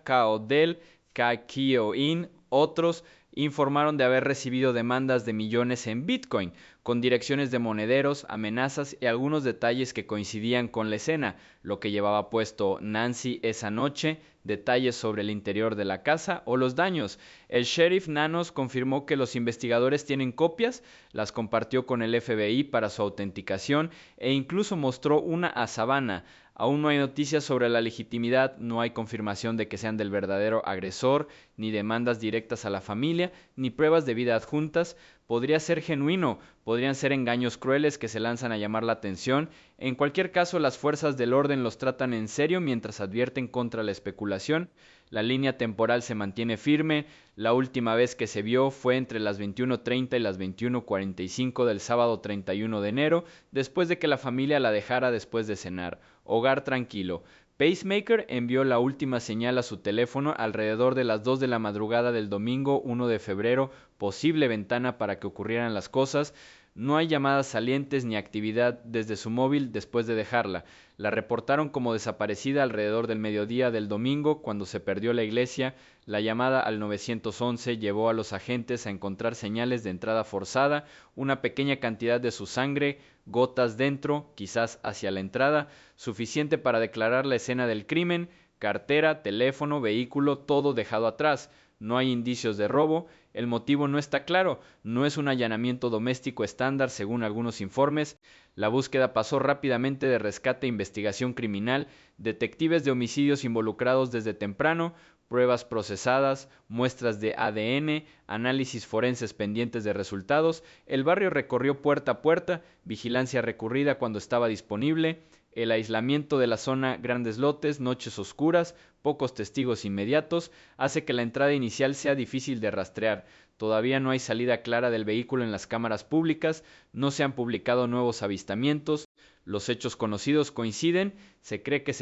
KODEL, KKOIN, otros, informaron de haber recibido demandas de millones en Bitcoin, con direcciones de monederos, amenazas y algunos detalles que coincidían con la escena, lo que llevaba puesto Nancy esa noche, detalles sobre el interior de la casa o los daños. El sheriff Nanos confirmó que los investigadores tienen copias, las compartió con el FBI para su autenticación e incluso mostró una a Savannah. Aún no hay noticias sobre la legitimidad, no hay confirmación de que sean del verdadero agresor, ni demandas directas a la familia, ni pruebas de vida adjuntas. podría ser genuino, podrían ser engaños crueles que se lanzan a llamar la atención. En cualquier caso, las fuerzas del orden los tratan en serio mientras advierten contra la especulación. La línea temporal se mantiene firme. La última vez que se vio fue entre las 21:30 y las 21:45 del sábado 31 de enero, después de que la familia la dejara después de cenar. Hogar tranquilo. Pacemaker envió la última señal a su teléfono alrededor de las 2 de la madrugada del domingo 1 de febrero, posible ventana para que ocurrieran las cosas. No hay llamadas salientes ni actividad desde su móvil después de dejarla. La reportaron como desaparecida alrededor del mediodía del domingo, cuando se perdió la iglesia. La llamada al 911 llevó a los agentes a encontrar señales de entrada forzada, una pequeña cantidad de su sangre, gotas dentro, quizás hacia la entrada, suficiente para declarar la escena del crimen, cartera, teléfono, vehículo, todo dejado atrás. No hay indicios de robo, el motivo no está claro, no es un allanamiento doméstico estándar según algunos informes. La búsqueda pasó rápidamente de rescate e investigación criminal, detectives de homicidios involucrados desde temprano, pruebas procesadas, muestras de ADN, análisis forenses pendientes de resultados. El barrio recorrió puerta a puerta, vigilancia recurrida cuando estaba disponible, el aislamiento de la zona, grandes lotes, noches oscuras, pocos testigos inmediatos, hace que la entrada inicial sea difícil de rastrear. Todavía no hay salida clara del vehículo en las cámaras públicas, no se han publicado nuevos avistamientos, los hechos conocidos coinciden, se cree que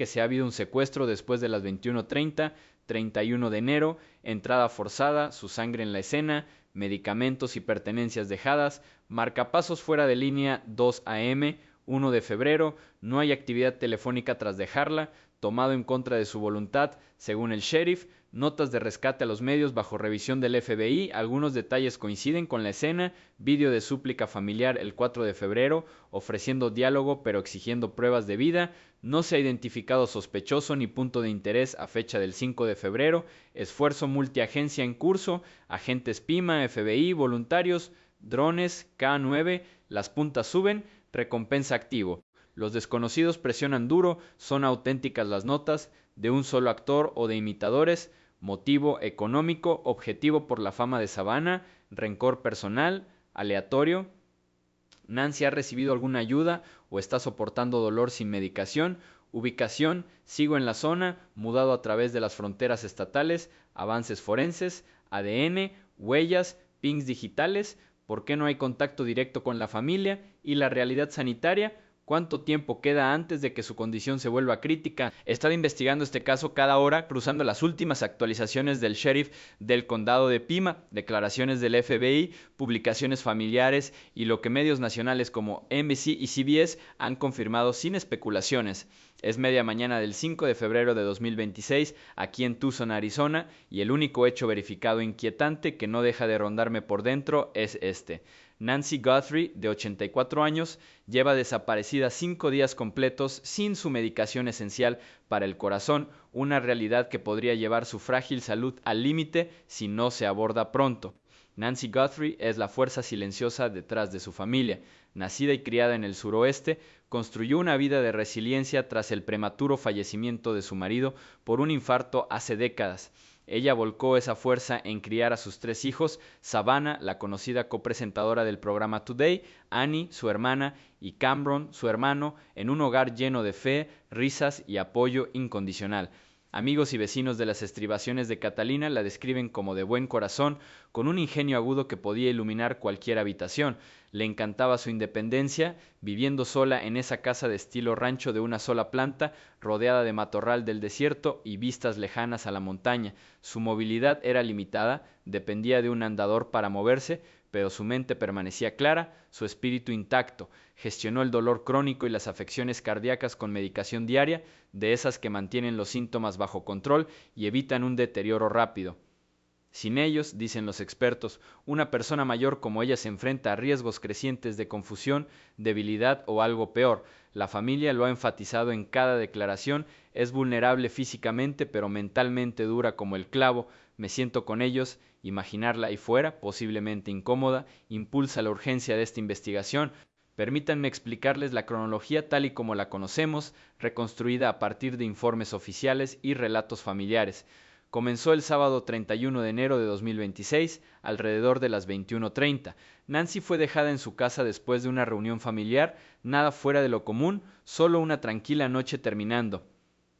se ha habido un secuestro después de las 21:30, 31 de enero, entrada forzada, su sangre en la escena, medicamentos y pertenencias dejadas, marcapasos fuera de línea 2 AM, 1 de febrero, no hay actividad telefónica tras dejarla, tomado en contra de su voluntad, según el sheriff, notas de rescate a los medios bajo revisión del FBI, algunos detalles coinciden con la escena, vídeo de súplica familiar el 4 de febrero, ofreciendo diálogo pero exigiendo pruebas de vida, no se ha identificado sospechoso ni punto de interés a fecha del 5 de febrero, esfuerzo multiagencia en curso, agentes PIMA, FBI, voluntarios, drones, K9, las puntas suben, recompensa activo. Los desconocidos presionan duro, son auténticas las notas, de un solo actor o de imitadores, motivo económico, objetivo por la fama de Savannah, rencor personal, aleatorio. Nancy ha recibido alguna ayuda o está soportando dolor sin medicación. Ubicación, sigo en la zona, mudado a través de las fronteras estatales, avances forenses, ADN, huellas, pings digitales, por qué no hay contacto directo con la familia y la realidad sanitaria. ¿Cuánto tiempo queda antes de que su condición se vuelva crítica? He estado investigando este caso cada hora, cruzando las últimas actualizaciones del sheriff del condado de Pima, declaraciones del FBI, publicaciones familiares y lo que medios nacionales como NBC y CBS han confirmado sin especulaciones. Es media mañana del 5 de febrero de 2026 aquí en Tucson, Arizona, y el único hecho verificado inquietante que no deja de rondarme por dentro es este. Nancy Guthrie, de 84 años, lleva desaparecida 5 días completos sin su medicación esencial para el corazón, una realidad que podría llevar su frágil salud al límite si no se aborda pronto. Nancy Guthrie es la fuerza silenciosa detrás de su familia. Nacida y criada en el suroeste, construyó una vida de resiliencia tras el prematuro fallecimiento de su marido por un infarto hace décadas. Ella volcó esa fuerza en criar a sus 3 hijos, Savannah, la conocida copresentadora del programa Today, Annie, su hermana, y Cameron, su hermano, en un hogar lleno de fe, risas y apoyo incondicional. Amigos y vecinos de las estribaciones de Catalina la describen como de buen corazón, con un ingenio agudo que podía iluminar cualquier habitación. Le encantaba su independencia, viviendo sola en esa casa de estilo rancho de una sola planta, rodeada de matorral del desierto y vistas lejanas a la montaña. Su movilidad era limitada, dependía de un andador para moverse, pero su mente permanecía clara, su espíritu intacto. Gestionó el dolor crónico y las afecciones cardíacas con medicación diaria, de esas que mantienen los síntomas bajo control y evitan un deterioro rápido. Sin ellos, dicen los expertos, una persona mayor como ella se enfrenta a riesgos crecientes de confusión, debilidad o algo peor. La familia lo ha enfatizado en cada declaración, es vulnerable físicamente pero mentalmente dura como el clavo. Me siento con ellos, imaginarla ahí fuera, posiblemente incómoda, impulsa la urgencia de esta investigación. Permítanme explicarles la cronología tal y como la conocemos, reconstruida a partir de informes oficiales y relatos familiares. Comenzó el sábado 31 de enero de 2026, alrededor de las 21:30. Nancy fue dejada en su casa después de una reunión familiar, nada fuera de lo común, solo una tranquila noche terminando.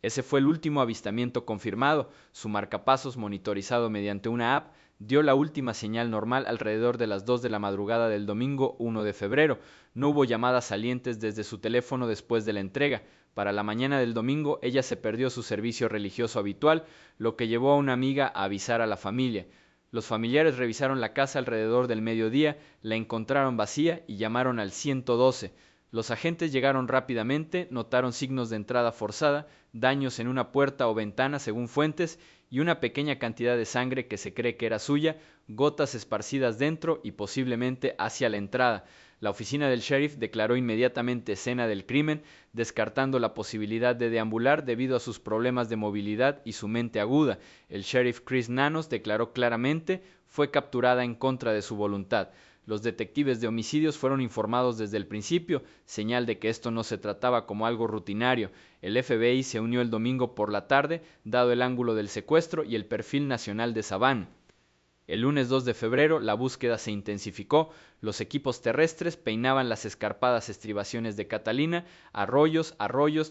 Ese fue el último avistamiento confirmado. Su marcapasos, monitorizado mediante una app, dio la última señal normal alrededor de las 2 de la madrugada del domingo 1 de febrero. No hubo llamadas salientes desde su teléfono después de la entrega. Para la mañana del domingo, ella se perdió su servicio religioso habitual, lo que llevó a una amiga a avisar a la familia. Los familiares revisaron la casa alrededor del mediodía, la encontraron vacía y llamaron al 112. Los agentes llegaron rápidamente, notaron signos de entrada forzada, daños en una puerta o ventana según fuentes y una pequeña cantidad de sangre que se cree que era suya, gotas esparcidas dentro y posiblemente hacia la entrada. La oficina del sheriff declaró inmediatamente escena del crimen, descartando la posibilidad de deambular debido a sus problemas de movilidad y su mente aguda. El sheriff Chris Nanos declaró claramente: fue capturada en contra de su voluntad. Los detectives de homicidios fueron informados desde el principio, señal de que esto no se trataba como algo rutinario. El FBI se unió el domingo por la tarde, dado el ángulo del secuestro y el perfil nacional de Savannah. El lunes 2 de febrero la búsqueda se intensificó, los equipos terrestres peinaban las escarpadas estribaciones de Catalina, arroyos,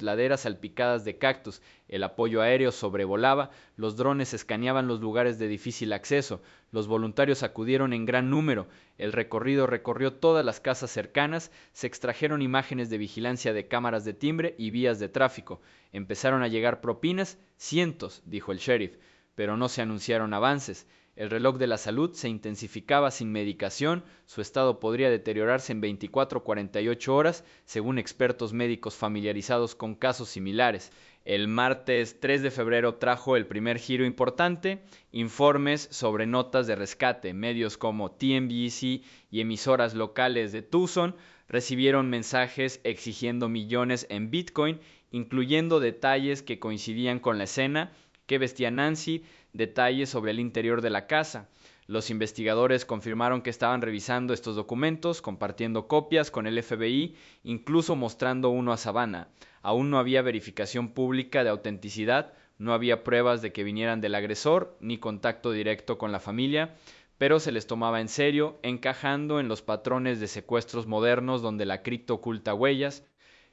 laderas salpicadas de cactus, el apoyo aéreo sobrevolaba, los drones escaneaban los lugares de difícil acceso, los voluntarios acudieron en gran número, el recorrido recorrió todas las casas cercanas, se extrajeron imágenes de vigilancia de cámaras de timbre y vías de tráfico, empezaron a llegar propinas, cientos, dijo el sheriff, pero no se anunciaron avances. El reloj de la salud se intensificaba sin medicación, su estado podría deteriorarse en 24 o 48 horas, según expertos médicos familiarizados con casos similares. El martes 3 de febrero trajo el primer giro importante, informes sobre notas de rescate. Medios como TMBC y emisoras locales de Tucson recibieron mensajes exigiendo millones en Bitcoin, incluyendo detalles que coincidían con la escena que vestía Nancy, detalles sobre el interior de la casa. Los investigadores confirmaron que estaban revisando estos documentos, compartiendo copias con el FBI, incluso mostrando uno a Savannah. Aún no había verificación pública de autenticidad, no había pruebas de que vinieran del agresor, ni contacto directo con la familia, pero se les tomaba en serio, encajando en los patrones de secuestros modernos donde la cripto oculta huellas.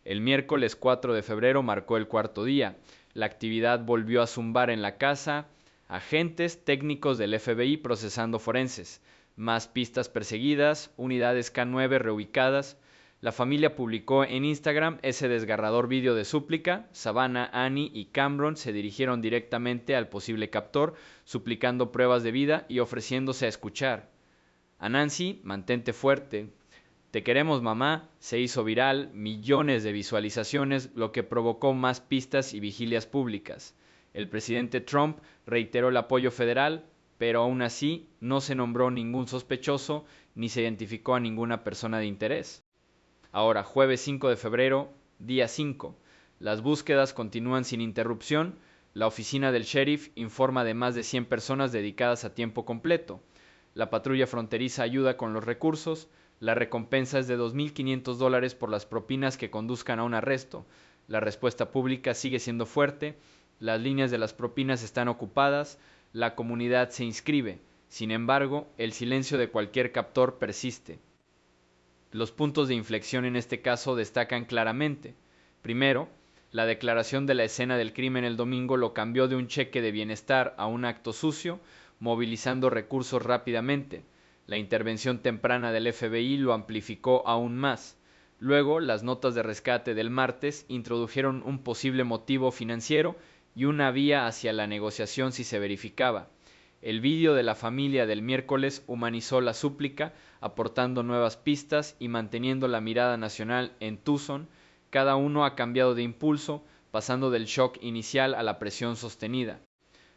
El miércoles 4 de febrero marcó el cuarto día. La actividad volvió a zumbar en la casa, agentes técnicos del FBI procesando forenses, más pistas perseguidas, unidades K9 reubicadas. La familia publicó en Instagram ese desgarrador vídeo de súplica. Savannah, Annie y Cameron se dirigieron directamente al posible captor, suplicando pruebas de vida y ofreciéndose a escuchar. A Nancy: mantente fuerte. Te queremos, mamá, se hizo viral, millones de visualizaciones, lo que provocó más pistas y vigilias públicas. El presidente Trump reiteró el apoyo federal, pero aún así no se nombró ningún sospechoso ni se identificó a ninguna persona de interés. Ahora, jueves 5 de febrero, día 5. Las búsquedas continúan sin interrupción. La oficina del sheriff informa de más de 100 personas dedicadas a tiempo completo. La patrulla fronteriza ayuda con los recursos. La recompensa es de $2,500 por las propinas que conduzcan a un arresto. La respuesta pública sigue siendo fuerte. Las líneas de las propinas están ocupadas. La comunidad se inscribe. Sin embargo, el silencio de cualquier captor persiste. Los puntos de inflexión en este caso destacan claramente. Primero, la declaración de la escena del crimen el domingo lo cambió de un cheque de bienestar a un acto sucio, movilizando recursos rápidamente. La intervención temprana del FBI lo amplificó aún más. Luego, las notas de rescate del martes introdujeron un posible motivo financiero y una vía hacia la negociación si se verificaba. El vídeo de la familia del miércoles humanizó la súplica, aportando nuevas pistas y manteniendo la mirada nacional en Tucson. Cada uno ha cambiado de impulso, pasando del shock inicial a la presión sostenida.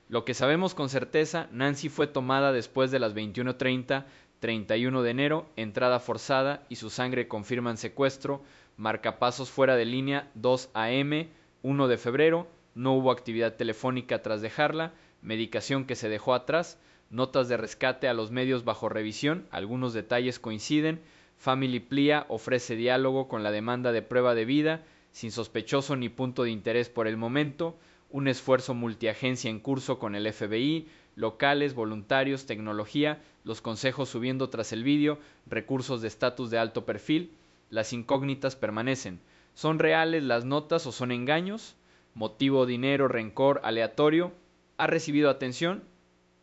Lo que sabemos con certeza: Nancy fue tomada después de las 21:30, 31 de enero, entrada forzada y su sangre confirman secuestro, marcapasos fuera de línea 2 a.m., 1 de febrero, no hubo actividad telefónica tras dejarla, medicación que se dejó atrás, notas de rescate a los medios bajo revisión, algunos detalles coinciden, Family Plia ofrece diálogo con la demanda de prueba de vida, sin sospechoso ni punto de interés por el momento, un esfuerzo multiagencia en curso con el FBI, locales, voluntarios, tecnología, los consejos subiendo tras el vídeo, recursos de estatus de alto perfil. Las incógnitas permanecen. ¿Son reales las notas o son engaños? Motivo, dinero, rencor, aleatorio. ¿Ha recibido atención?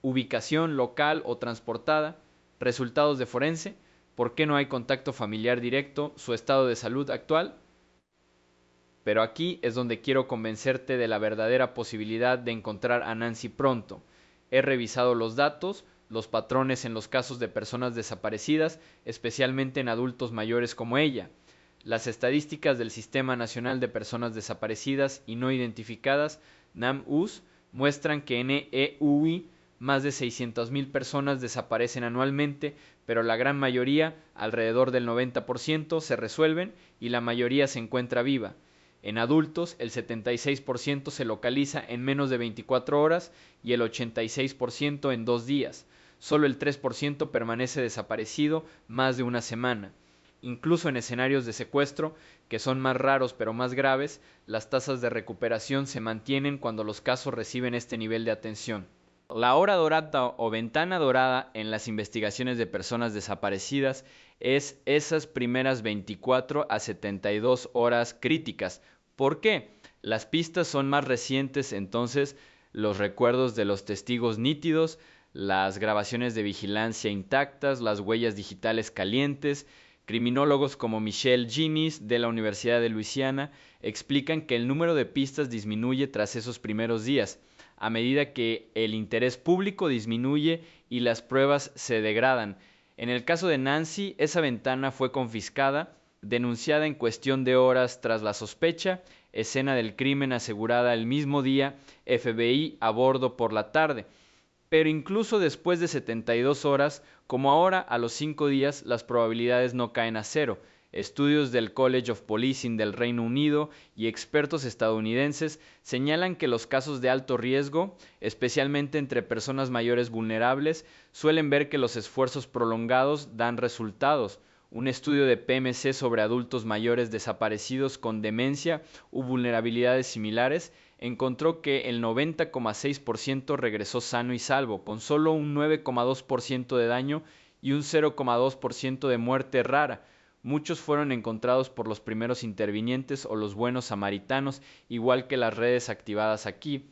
Ubicación local o transportada. Resultados de forense. ¿Por qué no hay contacto familiar directo? ¿Su estado de salud actual? Pero aquí es donde quiero convencerte de la verdadera posibilidad de encontrar a Nancy pronto. He revisado los datos, los patrones en los casos de personas desaparecidas, especialmente en adultos mayores como ella. Las estadísticas del Sistema Nacional de Personas Desaparecidas y No Identificadas, NAMUS, muestran que en EUI más de 600,000 personas desaparecen anualmente, pero la gran mayoría, alrededor del 90%, se resuelven y la mayoría se encuentra viva. En adultos, el 76% se localiza en menos de 24 horas y el 86% en 2 días. Solo el 3% permanece desaparecido más de una semana. Incluso en escenarios de secuestro, que son más raros pero más graves, las tasas de recuperación se mantienen cuando los casos reciben este nivel de atención. La hora dorada o ventana dorada en las investigaciones de personas desaparecidas es esas primeras 24 a 72 horas críticas. ¿Por qué? Las pistas son más recientes, entonces los recuerdos de los testigos nítidos, las grabaciones de vigilancia intactas, las huellas digitales calientes. Criminólogos como Michelle Ginis de la Universidad de Luisiana explican que el número de pistas disminuye tras esos primeros días, a medida que el interés público disminuye y las pruebas se degradan. En el caso de Nancy, esa ventana fue confiscada, denunciada en cuestión de horas tras la sospecha, escena del crimen asegurada el mismo día, FBI a bordo por la tarde. Pero incluso después de 72 horas, como ahora a los 5 días, las probabilidades no caen a cero. Estudios del College of Policing del Reino Unido y expertos estadounidenses señalan que los casos de alto riesgo, especialmente entre personas mayores vulnerables, suelen ver que los esfuerzos prolongados dan resultados. Un estudio de PMC sobre adultos mayores desaparecidos con demencia u vulnerabilidades similares encontró que el 90,6% regresó sano y salvo, con solo un 9,2% de daño y un 0,2% de muerte rara. Muchos fueron encontrados por los primeros intervinientes o los buenos samaritanos, igual que las redes activadas aquí.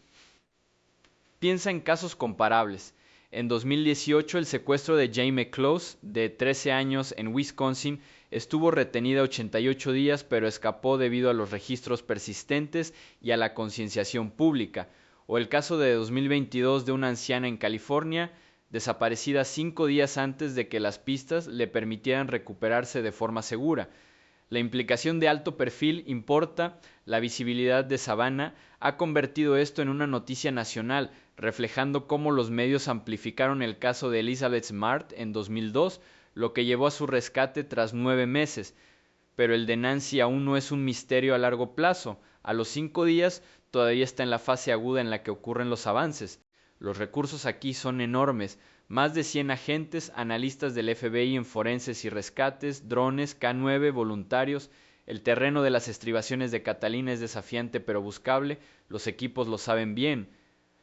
Piensa en casos comparables. En 2018, el secuestro de Jamie Close, de 13 años, en Wisconsin, estuvo retenida 88 días, pero escapó debido a los registros persistentes y a la concienciación pública. O el caso de 2022 de una anciana en California, desaparecida 5 días antes de que las pistas le permitieran recuperarse de forma segura. La implicación de alto perfil importa, la visibilidad de Savannah ha convertido esto en una noticia nacional, reflejando cómo los medios amplificaron el caso de Elizabeth Smart en 2002, lo que llevó a su rescate tras 9 meses. Pero el de Nancy aún no es un misterio a largo plazo. A los 5 días todavía está en la fase aguda en la que ocurren los avances. Los recursos aquí son enormes. Más de 100 agentes, analistas del FBI en forenses y rescates, drones, K9, voluntarios. El terreno de las estribaciones de Catalina es desafiante pero buscable. Los equipos lo saben bien.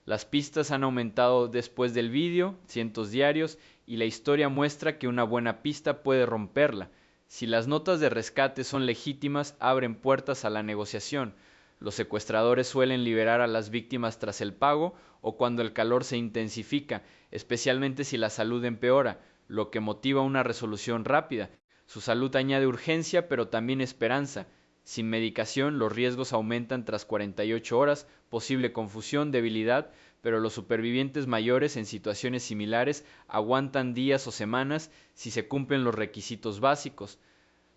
Las pistas han aumentado después del vídeo, cientos diarios, y la historia muestra que una buena pista puede romperla. Si las notas de rescate son legítimas, abren puertas a la negociación. Los secuestradores suelen liberar a las víctimas tras el pago o cuando el calor se intensifica, especialmente si la salud empeora, lo que motiva una resolución rápida. Su salud añade urgencia, pero también esperanza. Sin medicación, los riesgos aumentan tras 48 horas, posible confusión, debilidad, pero los supervivientes mayores en situaciones similares aguantan días o semanas si se cumplen los requisitos básicos.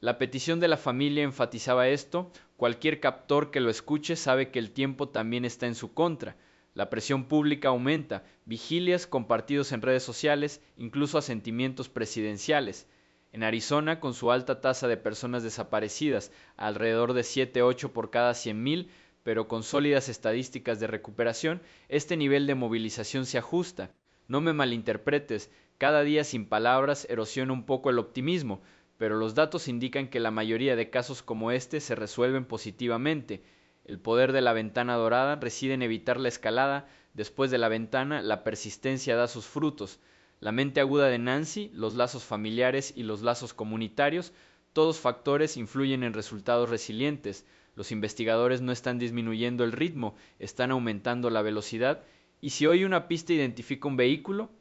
La petición de la familia enfatizaba esto. Cualquier captor que lo escuche sabe que el tiempo también está en su contra. La presión pública aumenta, vigilias, compartidos en redes sociales, incluso asentimientos presidenciales. En Arizona, con su alta tasa de personas desaparecidas, alrededor de 7-8 por cada 100,000, pero con sólidas estadísticas de recuperación, este nivel de movilización se ajusta. No me malinterpretes, cada día sin palabras erosiona un poco el optimismo, pero los datos indican que la mayoría de casos como este se resuelven positivamente. El poder de la ventana dorada reside en evitar la escalada. Después de la ventana, la persistencia da sus frutos. La mente aguda de Nancy, los lazos familiares y los lazos comunitarios, todos factores influyen en resultados resilientes. Los investigadores no están disminuyendo el ritmo, están aumentando la velocidad. Y si hoy una pista identifica un vehículo,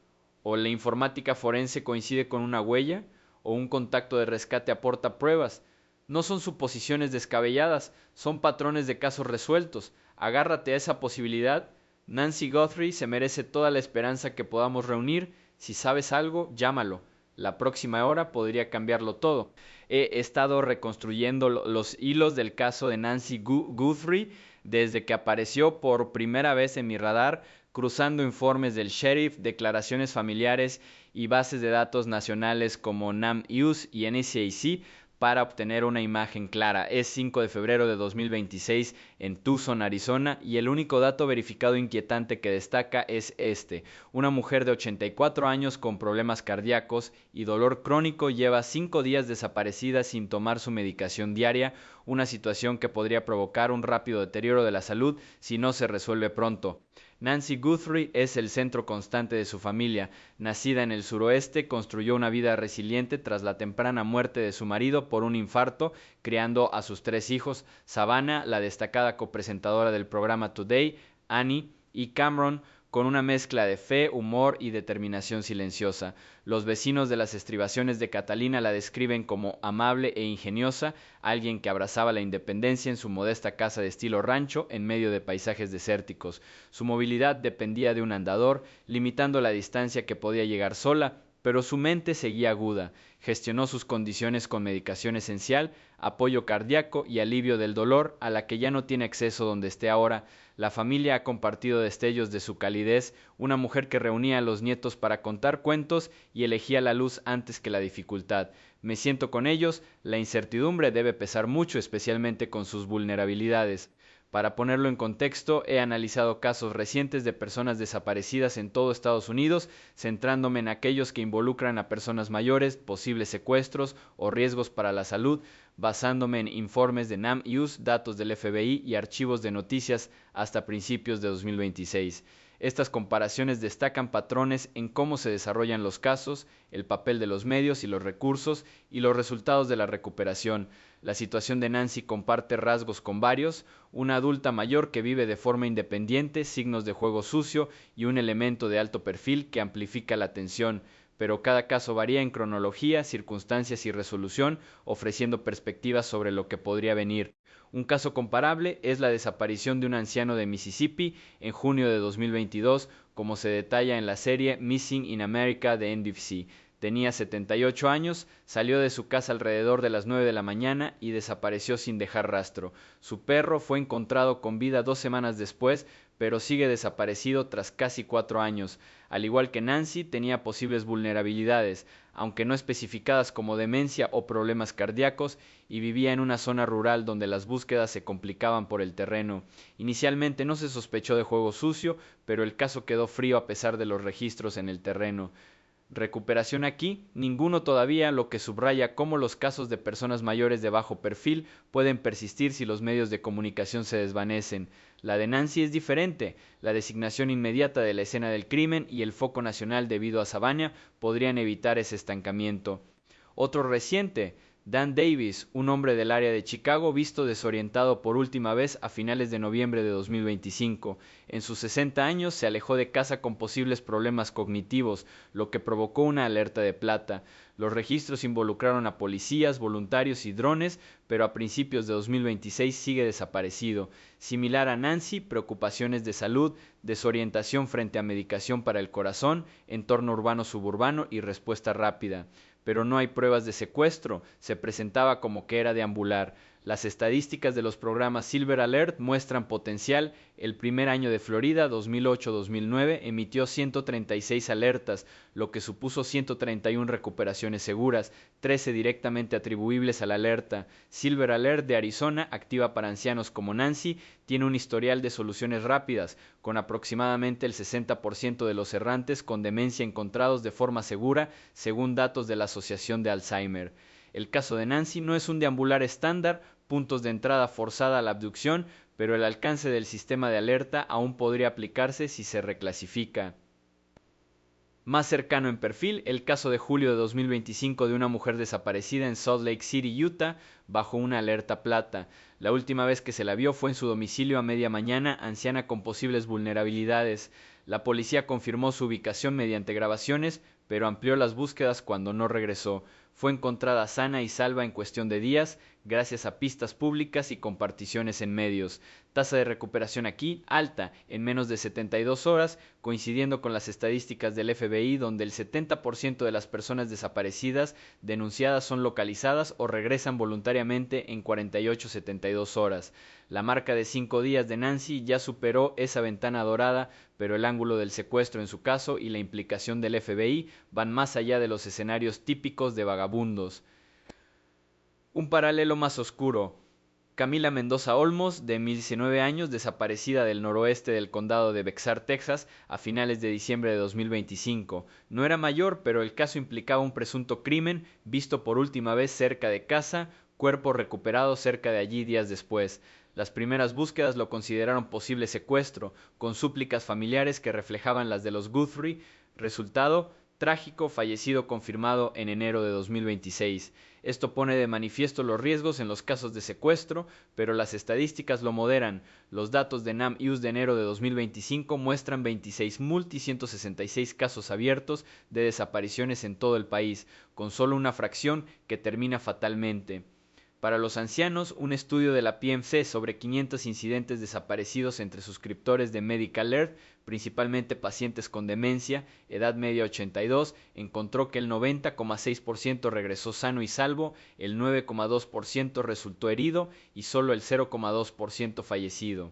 o la informática forense coincide con una huella, o un contacto de rescate aporta pruebas, no son suposiciones descabelladas, son patrones de casos resueltos. Agárrate a esa posibilidad. Nancy Guthrie se merece toda la esperanza que podamos reunir. Si sabes algo, llámalo. La próxima hora podría cambiarlo todo. He estado reconstruyendo los hilos del caso de Nancy Guthrie desde que apareció por primera vez en mi radar, cruzando informes del sheriff, declaraciones familiares y bases de datos nacionales como NamUse y NCIC para obtener una imagen clara. Es 5 de febrero de 2026 en Tucson, Arizona, y el único dato verificado inquietante que destaca es este. Una mujer de 84 años con problemas cardíacos y dolor crónico lleva 5 días desaparecida sin tomar su medicación diaria, una situación que podría provocar un rápido deterioro de la salud si no se resuelve pronto. Nancy Guthrie es el centro constante de su familia. Nacida en el suroeste, construyó una vida resiliente tras la temprana muerte de su marido por un infarto, criando a sus 3 hijos, Savannah, la destacada copresentadora del programa Today, Annie y Cameron, con una mezcla de fe, humor y determinación silenciosa. Los vecinos de las estribaciones de Catalina la describen como amable e ingeniosa, alguien que abrazaba la independencia en su modesta casa de estilo rancho en medio de paisajes desérticos. Su movilidad dependía de un andador, limitando la distancia que podía llegar sola, pero su mente seguía aguda. Gestionó sus condiciones con medicación esencial, apoyo cardíaco y alivio del dolor, a la que ya no tiene acceso donde esté ahora. La familia ha compartido destellos de su calidez, una mujer que reunía a los nietos para contar cuentos y elegía la luz antes que la dificultad. Me siento con ellos, la incertidumbre debe pesar mucho, especialmente con sus vulnerabilidades. Para ponerlo en contexto, he analizado casos recientes de personas desaparecidas en todo Estados Unidos, centrándome en aquellos que involucran a personas mayores, posibles secuestros o riesgos para la salud, basándome en informes de NamUse, datos del FBI y archivos de noticias hasta principios de 2026. Estas comparaciones destacan patrones en cómo se desarrollan los casos, el papel de los medios y los recursos y los resultados de la recuperación. La situación de Nancy comparte rasgos con varios: una adulta mayor que vive de forma independiente, signos de juego sucio y un elemento de alto perfil que amplifica la tensión, pero cada caso varía en cronología, circunstancias y resolución, ofreciendo perspectivas sobre lo que podría venir. Un caso comparable es la desaparición de un anciano de Mississippi en junio de 2022, como se detalla en la serie Missing in America de NBC. Tenía 78 años, salió de su casa alrededor de las 9 de la mañana y desapareció sin dejar rastro. Su perro fue encontrado con vida 2 semanas después, pero sigue desaparecido tras casi 4 años. Al igual que Nancy, tenía posibles vulnerabilidades, aunque no especificadas como demencia o problemas cardíacos, y vivía en una zona rural donde las búsquedas se complicaban por el terreno. Inicialmente no se sospechó de juego sucio, pero el caso quedó frío a pesar de los registros en el terreno. Recuperación aquí, ninguno todavía, lo que subraya cómo los casos de personas mayores de bajo perfil pueden persistir si los medios de comunicación se desvanecen. La de Nancy es diferente. La designación inmediata de la escena del crimen y el foco nacional debido a Savannah podrían evitar ese estancamiento. Otro reciente, Dan Davis, un hombre del área de Chicago visto desorientado por última vez a finales de noviembre de 2025. En sus 60 años se alejó de casa con posibles problemas cognitivos, lo que provocó una alerta de plata. Los registros involucraron a policías, voluntarios y drones, pero a principios de 2026 sigue desaparecido. Similar a Nancy, preocupaciones de salud, desorientación frente a medicación para el corazón, entorno urbano-suburbano y respuesta rápida. Pero no hay pruebas de secuestro, se presentaba como que era deambular. Las estadísticas de los programas Silver Alert muestran potencial. El primer año de Florida, 2008-2009, emitió 136 alertas, lo que supuso 131 recuperaciones seguras, 13 directamente atribuibles a la alerta. Silver Alert de Arizona, activa para ancianos como Nancy, tiene un historial de soluciones rápidas, con aproximadamente el 60% de los errantes con demencia encontrados de forma segura, según datos de la Asociación de Alzheimer. El caso de Nancy no es un deambular estándar, puntos de entrada forzada a la abducción, pero el alcance del sistema de alerta aún podría aplicarse si se reclasifica. Más cercano en perfil, el caso de julio de 2025 de una mujer desaparecida en Salt Lake City, Utah, bajo una alerta plata. La última vez que se la vio fue en su domicilio a media mañana, anciana con posibles vulnerabilidades. La policía confirmó su ubicación mediante grabaciones, pero amplió las búsquedas cuando no regresó. Fue encontrada sana y salva en cuestión de días, gracias a pistas públicas y comparticiones en medios. Tasa de recuperación aquí alta, en menos de 72 horas, coincidiendo con las estadísticas del FBI, donde el 70% de las personas desaparecidas denunciadas son localizadas o regresan voluntariamente en 48-72 horas. La marca de 5 días de Nancy ya superó esa ventana dorada, pero el ángulo del secuestro en su caso y la implicación del FBI van más allá de los escenarios típicos de vagabundos. Un paralelo más oscuro. Camila Mendoza Olmos, de 19 años, desaparecida del noroeste del condado de Bexar, Texas, a finales de diciembre de 2025. No era mayor, pero el caso implicaba un presunto crimen, visto por última vez cerca de casa, cuerpo recuperado cerca de allí días después. Las primeras búsquedas lo consideraron posible secuestro, con súplicas familiares que reflejaban las de los Guthrie. Resultado: trágico, fallecido confirmado en enero de 2026. Esto pone de manifiesto los riesgos en los casos de secuestro, pero las estadísticas lo moderan. Los datos de NamUs de enero de 2025 muestran 26.166 casos abiertos de desapariciones en todo el país, con solo una fracción que termina fatalmente. Para los ancianos, un estudio de la PMC sobre 500 incidentes desaparecidos entre suscriptores de Medical Alert, principalmente pacientes con demencia, edad media 82, encontró que el 90,6% regresó sano y salvo, el 9,2% resultó herido y solo el 0,2% fallecido.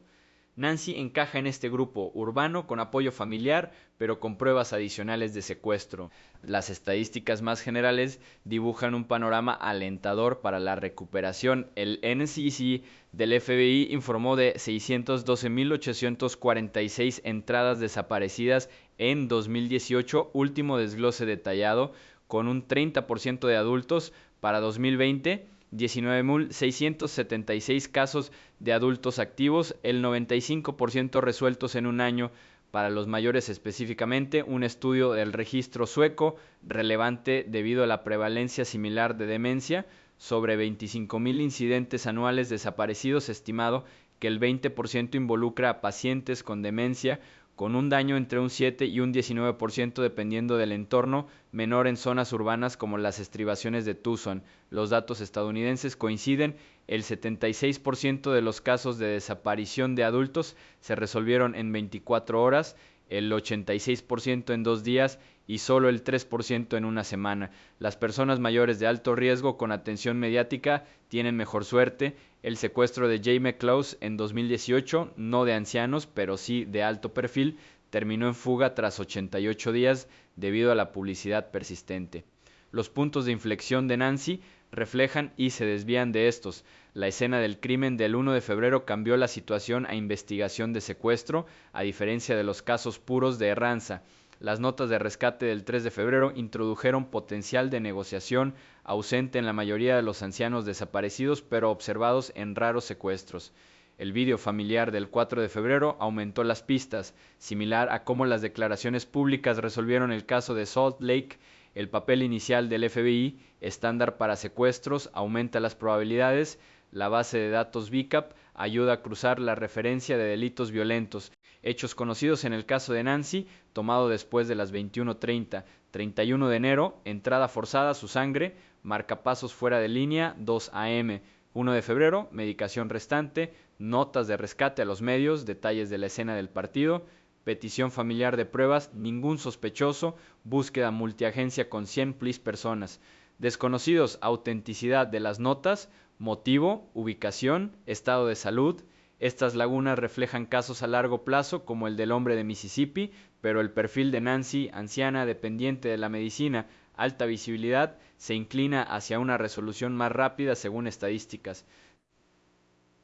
Nancy encaja en este grupo urbano con apoyo familiar, pero con pruebas adicionales de secuestro. Las estadísticas más generales dibujan un panorama alentador para la recuperación. El NCC del FBI informó de 612.846 entradas desaparecidas en 2018, último desglose detallado, con un 30% de adultos. Para 2020, 19.676 casos de adultos activos, el 95% resueltos en un año. Para los mayores específicamente, un estudio del registro sueco, relevante debido a la prevalencia similar de demencia, sobre 25.000 incidentes anuales desaparecidos, estimado que el 20% involucra a pacientes con demencia, con un daño entre un 7 y un 19% dependiendo del entorno, menor en zonas urbanas como las estribaciones de Tucson. Los datos estadounidenses coinciden: el 76% de los casos de desaparición de adultos se resolvieron en 24 horas, el 86% en 2 días y solo el 3% en una semana. Las personas mayores de alto riesgo con atención mediática tienen mejor suerte. El secuestro de Jaime Close en 2018, no de ancianos, pero sí de alto perfil, terminó en fuga tras 88 días debido a la publicidad persistente. Los puntos de inflexión de Nancy reflejan y se desvían de estos. La escena del crimen del 1 de febrero cambió la situación a investigación de secuestro, a diferencia de los casos puros de erranza. Las notas de rescate del 3 de febrero introdujeron potencial de negociación ausente en la mayoría de los ancianos desaparecidos, pero observados en raros secuestros. El vídeo familiar del 4 de febrero aumentó las pistas, similar a cómo las declaraciones públicas resolvieron el caso de Salt Lake. El papel inicial del FBI, estándar para secuestros, aumenta las probabilidades. La base de datos VCAP ayuda a cruzar la referencia de delitos violentos. Hechos conocidos en el caso de Nancy, tomado después de las 21:30, 31 de enero, entrada forzada a su sangre, marcapasos fuera de línea, 2 a.m., 1 de febrero, medicación restante, notas de rescate a los medios, detalles de la escena del partido, petición familiar de pruebas, ningún sospechoso, búsqueda multiagencia con 100 personas. Desconocidos: autenticidad de las notas, motivo, ubicación, estado de salud. Estas lagunas reflejan casos a largo plazo como el del hombre de Mississippi, pero el perfil de Nancy, anciana, dependiente de la medicina, alta visibilidad, se inclina hacia una resolución más rápida según estadísticas.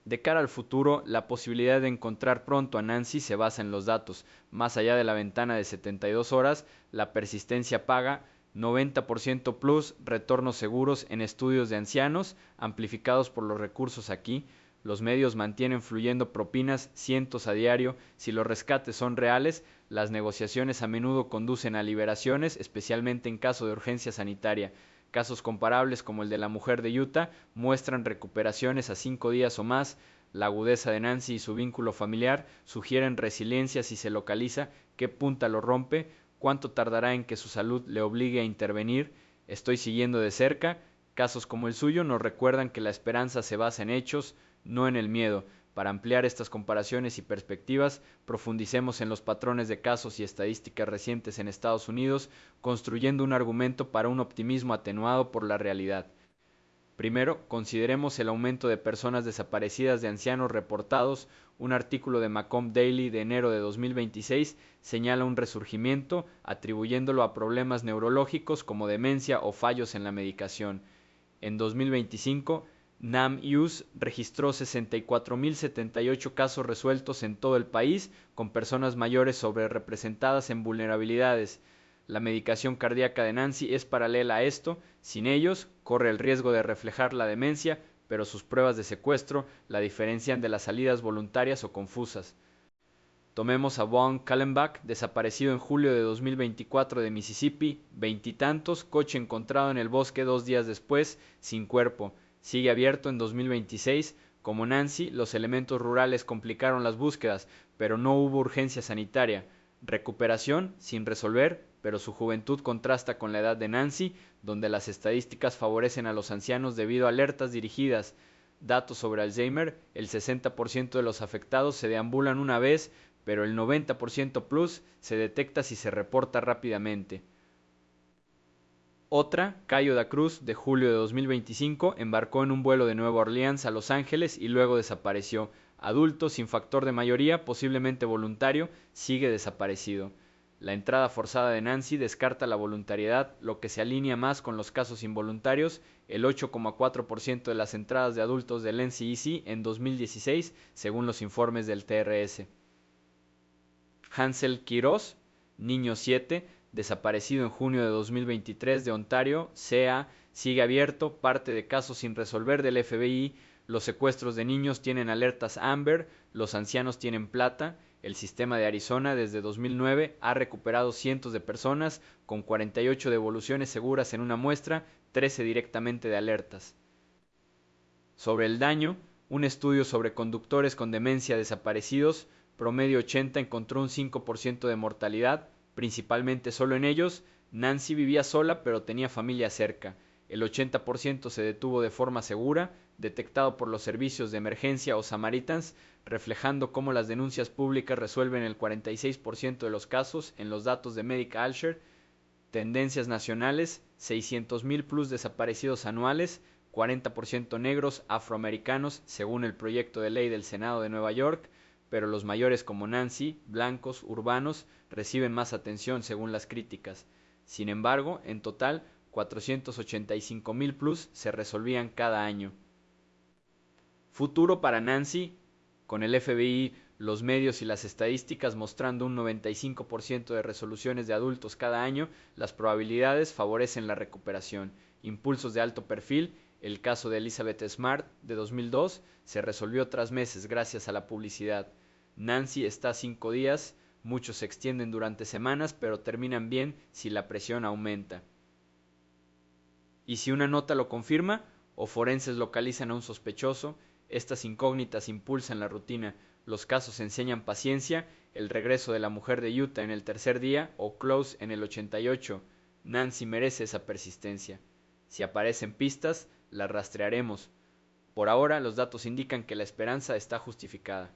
De cara al futuro, la posibilidad de encontrar pronto a Nancy se basa en los datos. Más allá de la ventana de 72 horas, la persistencia paga 90% plus, retornos seguros en estudios de ancianos, amplificados por los recursos aquí. Los medios mantienen fluyendo propinas cientos a diario. Si los rescates son reales, las negociaciones a menudo conducen a liberaciones, especialmente en caso de urgencia sanitaria. Casos comparables como el de la mujer de Utah muestran recuperaciones a 5 días o más. La agudeza de Nancy y su vínculo familiar sugieren resiliencia si se localiza qué punta lo rompe, cuánto tardará en que su salud le obligue a intervenir. Estoy siguiendo de cerca. Casos como el suyo nos recuerdan que la esperanza se basa en hechos, no en el miedo. Para ampliar estas comparaciones y perspectivas, profundicemos en los patrones de casos y estadísticas recientes en Estados Unidos, construyendo un argumento para un optimismo atenuado por la realidad. Primero, consideremos el aumento de personas desaparecidas de ancianos reportados. Un artículo de Macomb Daily de enero de 2026 señala un resurgimiento, atribuyéndolo a problemas neurológicos como demencia o fallos en la medicación. En 2025, NamUse registró 64.078 casos resueltos en todo el país, con personas mayores sobrerepresentadas en vulnerabilidades. La medicación cardíaca de Nancy es paralela a esto. Sin ellos, corre el riesgo de reflejar la demencia, pero sus pruebas de secuestro la diferencian de las salidas voluntarias o confusas. Tomemos a Vaughn Kallenbach, desaparecido en julio de 2024 de Mississippi, veintitantos, coche encontrado en el bosque 2 días después, sin cuerpo. Sigue abierto en 2026. Como Nancy, los elementos rurales complicaron las búsquedas, pero no hubo urgencia sanitaria. Recuperación sin resolver, pero su juventud contrasta con la edad de Nancy, donde las estadísticas favorecen a los ancianos debido a alertas dirigidas. Datos sobre Alzheimer: el 60% de los afectados se deambulan una vez, pero el 90% plus se detecta si se reporta rápidamente. Otra, Cayo da Cruz, de julio de 2025, embarcó en un vuelo de Nueva Orleans a Los Ángeles y luego desapareció. Adulto sin factor de mayoría, posiblemente voluntario, sigue desaparecido. La entrada forzada de Nancy descarta la voluntariedad, lo que se alinea más con los casos involuntarios. El 8,4% de las entradas de adultos del NCEC en 2016, según los informes del TRS. Hansel Quiroz, niño 7, desaparecido en junio de 2023 de Ontario, CA, sigue abierto, parte de casos sin resolver del FBI. Los secuestros de niños tienen alertas Amber, los ancianos tienen plata. El sistema de Arizona desde 2009 ha recuperado cientos de personas, con 48 devoluciones seguras en una muestra, 13 directamente de alertas. Sobre el daño, un estudio sobre conductores con demencia desaparecidos, promedio 80, encontró un 5% de mortalidad, principalmente solo en ellos. Nancy vivía sola pero tenía familia cerca. El 80% se detuvo de forma segura, detectado por los servicios de emergencia o Samaritans, reflejando cómo las denuncias públicas resuelven el 46% de los casos en los datos de Medica-Alsher. Tendencias nacionales: 600.000 plus desaparecidos anuales, 40% negros, afroamericanos, según el proyecto de ley del Senado de Nueva York, pero los mayores como Nancy, blancos, urbanos, reciben más atención según las críticas. Sin embargo, en total, 485.000 plus se resolvían cada año. Futuro para Nancy, con el FBI, los medios y las estadísticas mostrando un 95% de resoluciones de adultos cada año, las probabilidades favorecen la recuperación. Impulsos de alto perfil: el caso de Elizabeth Smart, de 2002, se resolvió tras meses gracias a la publicidad. Nancy está a 5 días, muchos se extienden durante semanas, pero terminan bien si la presión aumenta. ¿Y si una nota lo confirma o forenses localizan a un sospechoso? Estas incógnitas impulsan la rutina. Los casos enseñan paciencia: el regreso de la mujer de Utah en el tercer día o Close en el 88. Nancy merece esa persistencia. Si aparecen pistas, las rastrearemos. Por ahora, los datos indican que la esperanza está justificada.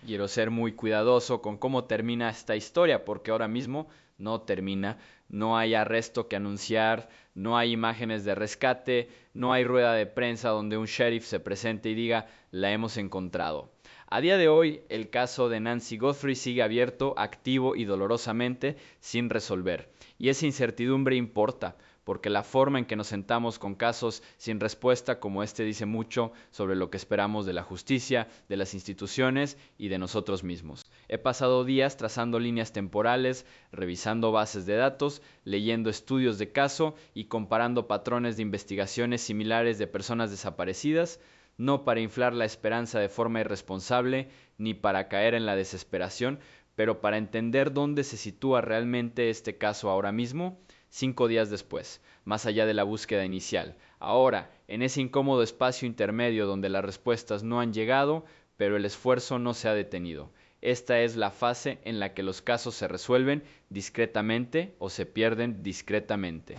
Quiero ser muy cuidadoso con cómo termina esta historia, porque ahora mismo no termina. No hay arresto que anunciar, no hay imágenes de rescate, no hay rueda de prensa donde un sheriff se presente y diga: la hemos encontrado. A día de hoy, el caso de Nancy Guthrie sigue abierto, activo y dolorosamente sin resolver. Y esa incertidumbre importa, porque la forma en que nos sentamos con casos sin respuesta como este dice mucho sobre lo que esperamos de la justicia, de las instituciones y de nosotros mismos. He pasado días trazando líneas temporales, revisando bases de datos, leyendo estudios de caso y comparando patrones de investigaciones similares de personas desaparecidas. no para inflar la esperanza de forma irresponsable, ni para caer en la desesperación, pero para entender dónde se sitúa realmente este caso ahora mismo, 5 días después, más allá de la búsqueda inicial. Ahora, en ese incómodo espacio intermedio donde las respuestas no han llegado, pero el esfuerzo no se ha detenido. Esta es la fase en la que los casos se resuelven discretamente o se pierden discretamente.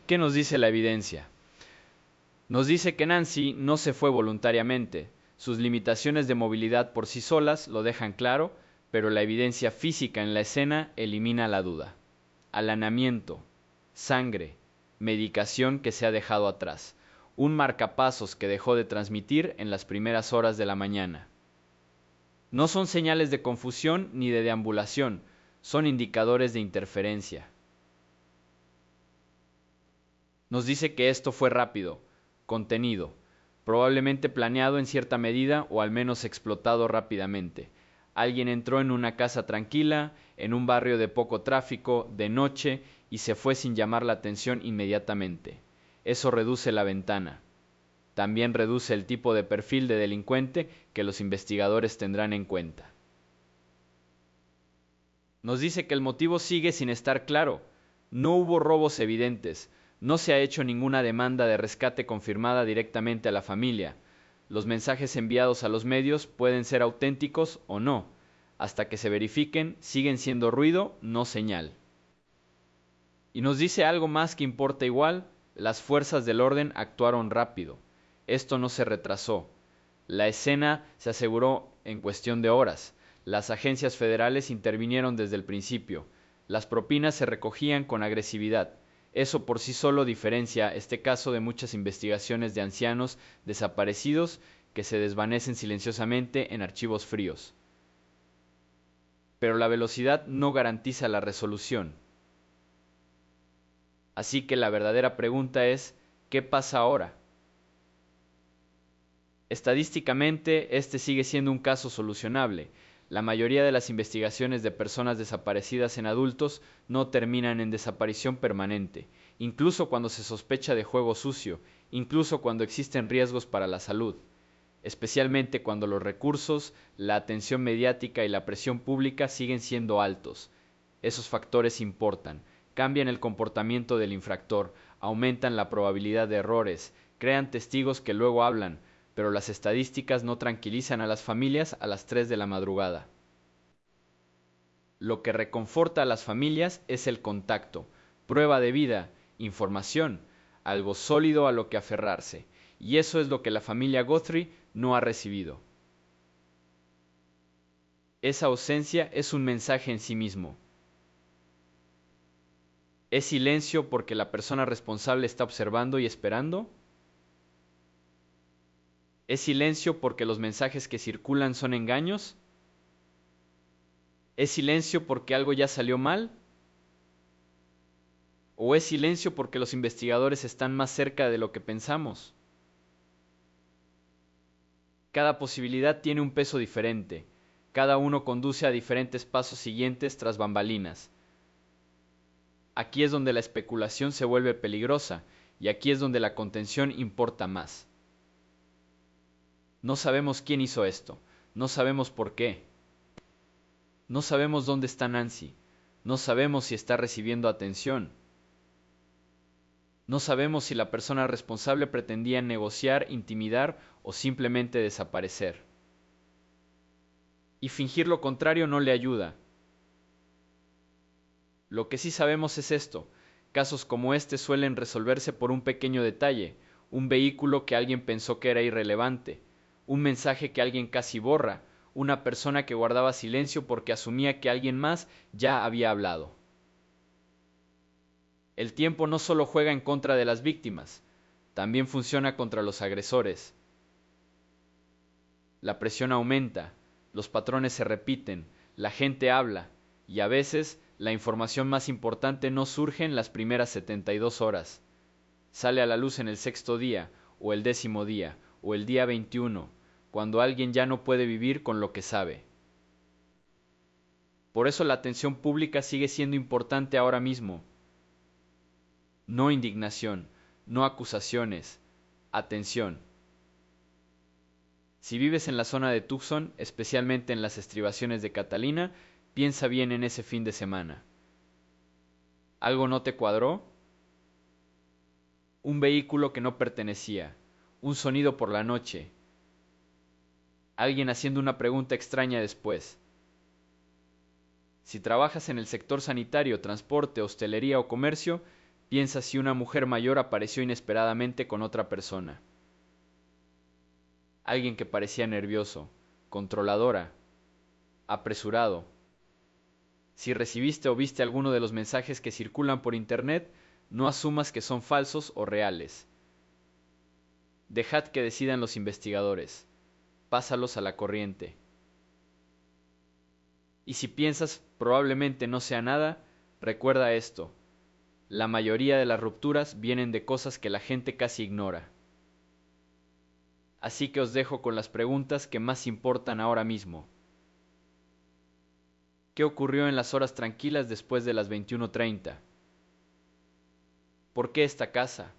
¿Qué nos dice la evidencia? Nos dice que Nancy no se fue voluntariamente. Sus limitaciones de movilidad por sí solas lo dejan claro, pero la evidencia física en la escena elimina la duda. Alanamiento, sangre, medicación que se ha dejado atrás, un marcapasos que dejó de transmitir en las primeras horas de la mañana. No son señales de confusión ni de deambulación, son indicadores de interferencia. Nos dice que esto fue rápido, contenido, probablemente planeado en cierta medida o al menos explotado rápidamente. Alguien entró en una casa tranquila, en un barrio de poco tráfico, de noche, y se fue sin llamar la atención inmediatamente. Eso reduce la ventana. También reduce el tipo de perfil de delincuente que los investigadores tendrán en cuenta. Nos dice que el motivo sigue sin estar claro. No hubo robos evidentes. No se ha hecho ninguna demanda de rescate confirmada directamente a la familia. Los mensajes enviados a los medios pueden ser auténticos o no. Hasta que se verifiquen, siguen siendo ruido, no señal. Y nos dice algo más que importa igual: las fuerzas del orden actuaron rápido. Esto no se retrasó. La escena se aseguró en cuestión de horas. Las agencias federales intervinieron desde el principio. Las propinas se recogían con agresividad. Eso por sí solo diferencia este caso de muchas investigaciones de ancianos desaparecidos que se desvanecen silenciosamente en archivos fríos. Pero la velocidad no garantiza la resolución. Así que la verdadera pregunta es: ¿qué pasa ahora? Estadísticamente, este sigue siendo un caso solucionable. La mayoría de las investigaciones de personas desaparecidas en adultos no terminan en desaparición permanente, incluso cuando se sospecha de juego sucio, incluso cuando existen riesgos para la salud, especialmente cuando los recursos, la atención mediática y la presión pública siguen siendo altos. Esos factores importan, cambian el comportamiento del infractor, aumentan la probabilidad de errores, crean testigos que luego hablan, pero las estadísticas no tranquilizan a las familias a las 3 de la madrugada. Lo que reconforta a las familias es el contacto, prueba de vida, información, algo sólido a lo que aferrarse, y eso es lo que la familia Guthrie no ha recibido. Esa ausencia es un mensaje en sí mismo. ¿Es silencio porque la persona responsable está observando y esperando? ¿Es silencio porque los mensajes que circulan son engaños? ¿Es silencio porque algo ya salió mal? ¿O es silencio porque los investigadores están más cerca de lo que pensamos? Cada posibilidad tiene un peso diferente. Cada uno conduce a diferentes pasos siguientes tras bambalinas. Aquí es donde la especulación se vuelve peligrosa, y aquí es donde la contención importa más. No sabemos quién hizo esto, no sabemos por qué. No sabemos dónde está Nancy, no sabemos si está recibiendo atención. No sabemos si la persona responsable pretendía negociar, intimidar o simplemente desaparecer. Y fingir lo contrario no le ayuda. Lo que sí sabemos es esto: casos como este suelen resolverse por un pequeño detalle, un vehículo que alguien pensó que era irrelevante, un mensaje que alguien casi borra, una persona que guardaba silencio porque asumía que alguien más ya había hablado. El tiempo no solo juega en contra de las víctimas, también funciona contra los agresores. La presión aumenta, los patrones se repiten, la gente habla, y a veces la información más importante no surge en las primeras 72 horas. Sale a la luz en el 6.º día, o el 10.º día, o el día 21, cuando alguien ya no puede vivir con lo que sabe. Por eso la atención pública sigue siendo importante ahora mismo. No indignación, no acusaciones, atención. Si vives en la zona de Tucson, especialmente en las estribaciones de Catalina, piensa bien en ese fin de semana. ¿Algo no te cuadró? Un vehículo que no pertenecía, un sonido por la noche, alguien haciendo una pregunta extraña después. Si trabajas en el sector sanitario, transporte, hostelería o comercio, piensa si una mujer mayor apareció inesperadamente con otra persona. Alguien que parecía nervioso, controladora, apresurado. Si recibiste o viste alguno de los mensajes que circulan por internet, no asumas que son falsos o reales. Dejad que decidan los investigadores. Pásalos a la corriente. Y si piensas probablemente no sea nada, recuerda esto. La mayoría de las rupturas vienen de cosas que la gente casi ignora. Así que os dejo con las preguntas que más importan ahora mismo. ¿Qué ocurrió en las horas tranquilas después de las 21:30? ¿Por qué esta casa?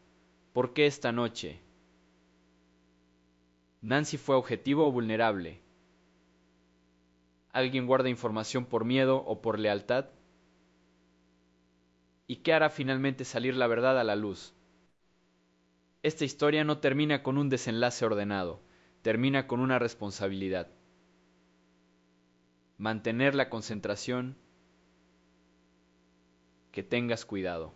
¿Por qué esta noche? ¿Nancy fue objetivo o vulnerable? ¿Alguien guarda información por miedo o por lealtad? ¿Y qué hará finalmente salir la verdad a la luz? Esta historia no termina con un desenlace ordenado, termina con una responsabilidad. Mantener la concentración, que tengas cuidado.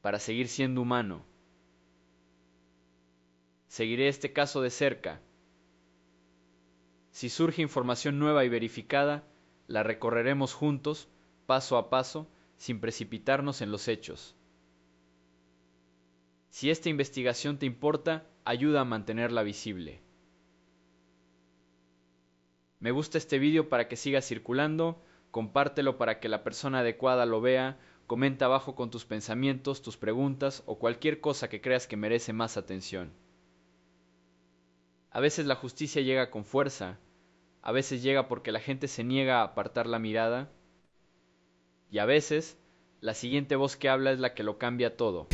Para seguir siendo humano. Seguiré este caso de cerca. Si surge información nueva y verificada, la recorreremos juntos, paso a paso, sin precipitarnos en los hechos. Si esta investigación te importa, ayuda a mantenerla visible. Me gusta este vídeo para que siga circulando, compártelo para que la persona adecuada lo vea, comenta abajo con tus pensamientos, tus preguntas o cualquier cosa que creas que merece más atención. A veces la justicia llega con fuerza, a veces llega porque la gente se niega a apartar la mirada, y a veces la siguiente voz que habla es la que lo cambia todo.